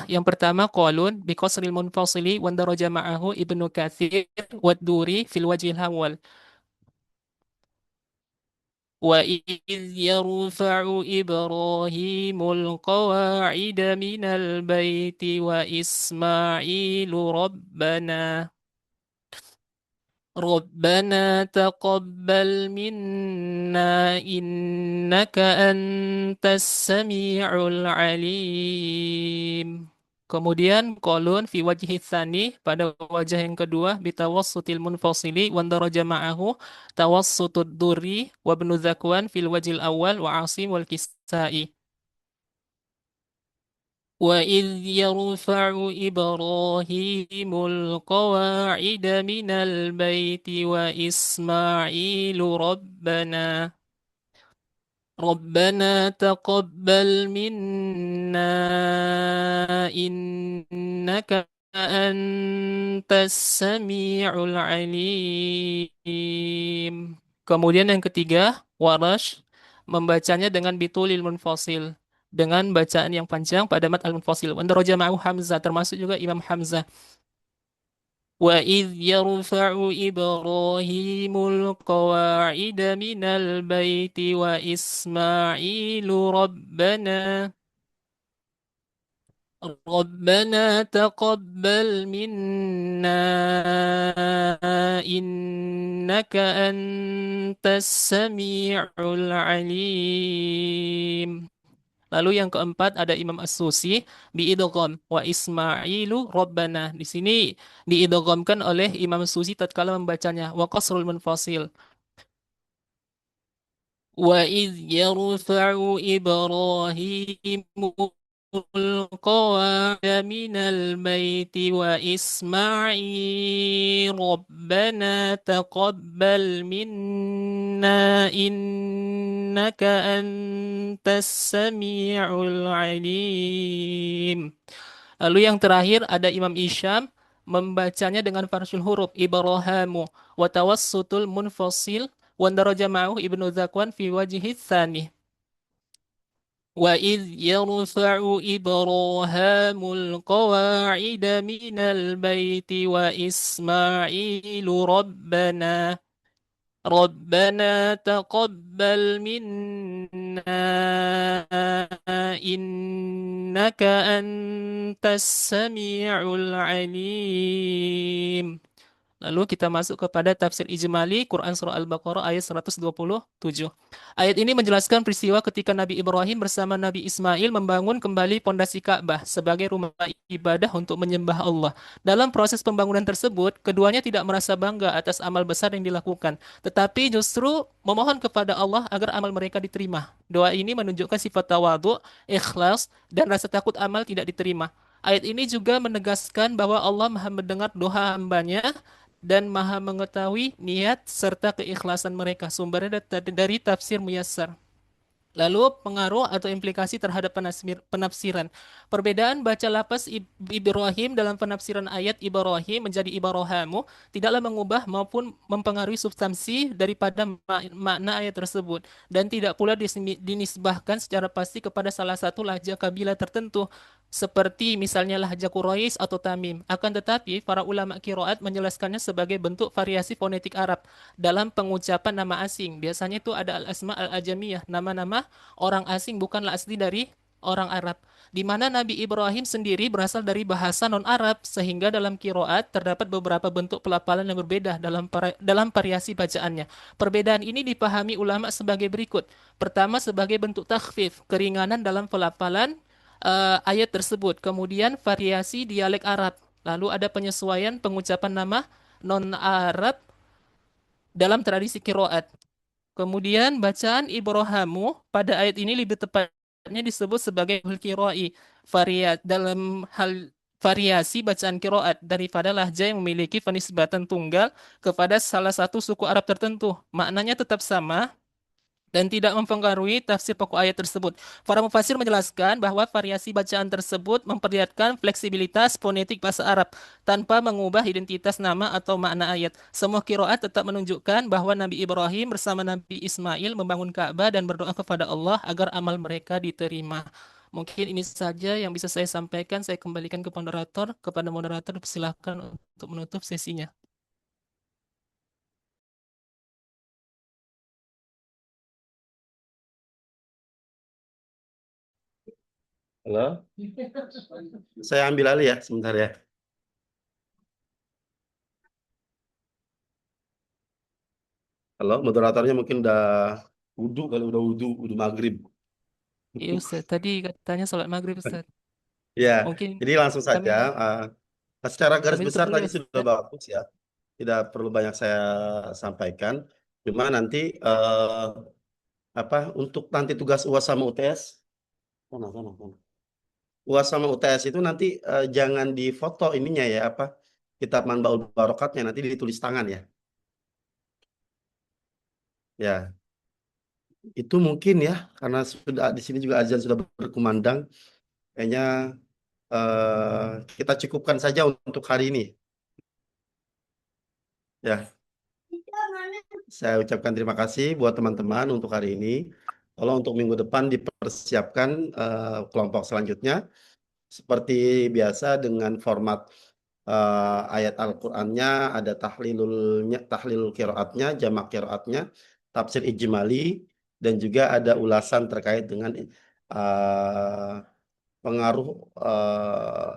Yang pertama qalun bi qasril munfasili wa daraja ma'ahu Ibnu Katsir wa Duri fil wajhil awwal. وَإِذْ يَرْفَعُ إِبْرَاهِيمُ الْقَوَاعِدَ مِنَ الْبَيْتِ وَإِسْمَاعِيلُ رَبَّنَا تَقَبَّلْ مِنَّا إِنَّكَ أَنْتَ السَّمِيعُ الْعَلِيمُ. Kemudian kolun fi wajhi tsani, pada wajah yang kedua bitawassutil munfasili wa daraja ma'ahu tawassutud durri wa ibnu Zakwan fil wajhil awal wa Asim wal Kisai. وَإِذْ يَرْفَعُ إِبْرَاهِيمُ الْقَوَاعِدَ مِنَ الْبَيْتِ وَإِسْمَاعِيلُ رَبَّنَا تَقَبَّلْ مِنَّا إِنَّكَ أَنْتَ السَّمِيعُ الْعَلِيمُ. Kemudian yang ketiga, Warash membacanya dengan bitulil munfasil, dengan bacaan yang panjang pada mad al-munfasil. Wa daraja ma'ahu Hamzah, termasuk juga Imam Hamzah. وَإِذْ يَرْفَعُ إِبْرَاهِيمُ الْقَوَاعِدَ مِنَ الْبَيْتِ وَإِسْمَاعِيلُ رَبَّنَا تَقَبَّلْ مِنَّا إِنَّكَ أَنْتَ السَّمِيعُ الْعَلِيمُ. Lalu yang keempat ada Imam As-Susi biidgham wa Ismailu Rabbana. Di sini diidghamkan oleh Imam Susi tatkala membacanya wa qasrul munfasil. Wa idz yarfa'u Ibrahimu القواعد من البيت وإسماعيل ربنا تقبل منا إنك أنت السميع العليم. Lalu yang terakhir ada Imam Isyam membacanya dengan farsyul huruf Ibrahamu wa tawassutul munfasil wa daraja ma'ahu Ibnu Zakwan fi wajhi tsani. وَإِذْ يَرْفَعُ إِبْرَاهِيمُ الْقَوَاعِدَ مِنَ الْبَيْتِ وَإِسْمَاعِيلُ رَبَّنَا تَقَبَّلْ مِنَّا إِنَّكَ أَنْتَ السَّمِيعُ الْعَلِيمُ. Lalu kita masuk kepada tafsir ijmali Quran Surah Al-Baqarah ayat 127. Ayat ini menjelaskan peristiwa ketika Nabi Ibrahim bersama Nabi Ismail membangun kembali pondasi Ka'bah sebagai rumah ibadah untuk menyembah Allah. Dalam proses pembangunan tersebut, keduanya tidak merasa bangga atas amal besar yang dilakukan, tetapi justru memohon kepada Allah agar amal mereka diterima. Doa ini menunjukkan sifat tawadhu, ikhlas, dan rasa takut amal tidak diterima. Ayat ini juga menegaskan bahwa Allah Maha mendengar doa hambanya dan Maha mengetahui niat serta keikhlasan mereka. Sumbernya dari tafsir Muyassar. Lalu pengaruh atau implikasi terhadap penafsiran. Perbedaan baca lafaz Ibrahim dalam penafsiran ayat Ibrahim menjadi Ibrahamu tidaklah mengubah maupun mempengaruhi substansi daripada makna ayat tersebut dan tidak pula dinisbahkan secara pasti kepada salah satu lahjah kabilah tertentu seperti misalnya lahjah Quraisy atau Tamim. Akan tetapi para ulama qiraat menjelaskannya sebagai bentuk variasi fonetik Arab dalam pengucapan nama asing. Biasanya itu ada al-asma al-ajamiyah, nama-nama orang asing bukanlah asli dari orang Arab. Di mana Nabi Ibrahim sendiri berasal dari bahasa non-Arab, sehingga dalam qiraat terdapat beberapa bentuk pelafalan yang berbeda dalam variasi bacaannya. Perbedaan ini dipahami ulama sebagai berikut. Pertama, sebagai bentuk takhfif, keringanan dalam pelafalan ayat tersebut. Kemudian variasi dialek Arab. Lalu ada penyesuaian pengucapan nama non-Arab dalam tradisi qiraat. Kemudian bacaan Ibrahamu pada ayat ini lebih tepatnya disebut sebagai qira'i, dalam hal variasi bacaan qiraat daripada lahjah yang memiliki penisbatan tunggal kepada salah satu suku Arab tertentu. Maknanya tetap sama dan tidak mempengaruhi tafsir pokok ayat tersebut. Para mufassir menjelaskan bahwa variasi bacaan tersebut memperlihatkan fleksibilitas fonetik bahasa Arab tanpa mengubah identitas nama atau makna ayat. Semua qiraat tetap menunjukkan bahwa Nabi Ibrahim bersama Nabi Ismail membangun Ka'bah dan berdoa kepada Allah agar amal mereka diterima. Mungkin ini saja yang bisa saya sampaikan. Saya kembalikan ke moderator. Kepada moderator, silakan untuk menutup sesinya. Halo, saya ambil alih ya sebentar ya. Halo, moderatornya mungkin udah wudhu kali, udah wudhu maghrib. Iya Ustaz, tadi katanya sholat maghrib Ustaz. Ya, Mungkin jadi langsung kami saja. Secara garis kami tutup besar dulu ya tadi sudah Ustaz. bagus ya. Tidak perlu banyak saya sampaikan. Cuma nanti untuk nanti tugas UAS sama UTS, mana. UAS sama UTS itu nanti jangan difoto ininya ya kitab Manbaul Barokatnya, nanti ditulis tangan ya. Ya, itu mungkin ya karena sudah di sini juga azan sudah berkumandang. Kayaknya kita cukupkan saja untuk hari ini. Ya, saya ucapkan terima kasih buat teman-teman untuk hari ini. Tolong untuk minggu depan dipersiapkan kelompok selanjutnya seperti biasa dengan format ayat Al-Qur'annya, ada tahlil qiraatnya, jamak qiraatnya, tafsir ijmali, dan juga ada ulasan terkait dengan pengaruh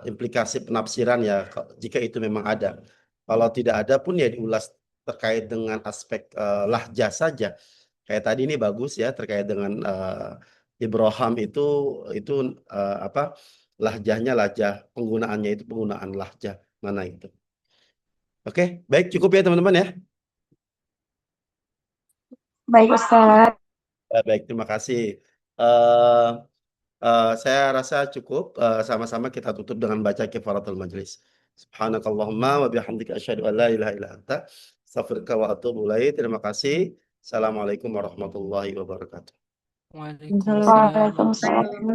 implikasi penafsiran ya jika itu memang ada. Kalau tidak ada pun ya diulas terkait dengan aspek lahjah saja. Kayak tadi ini bagus ya terkait dengan Ibrahim itu lahjahnya lahjah, penggunaannya itu penggunaan lahjah mana itu. Oke, baik cukup ya teman-teman ya. Baik Ustaz. Baik, terima kasih. Saya rasa cukup. Sama-sama kita tutup dengan baca kifaratul majlis. Subhanakallahumma wa bihamdika asyhadu an la ilaha illa anta astaghfiruka wa atubu ilaik. Terima kasih. Assalamualaikum warahmatullahi wabarakatuh. Waalaikumsalam. Waalaikumsalam.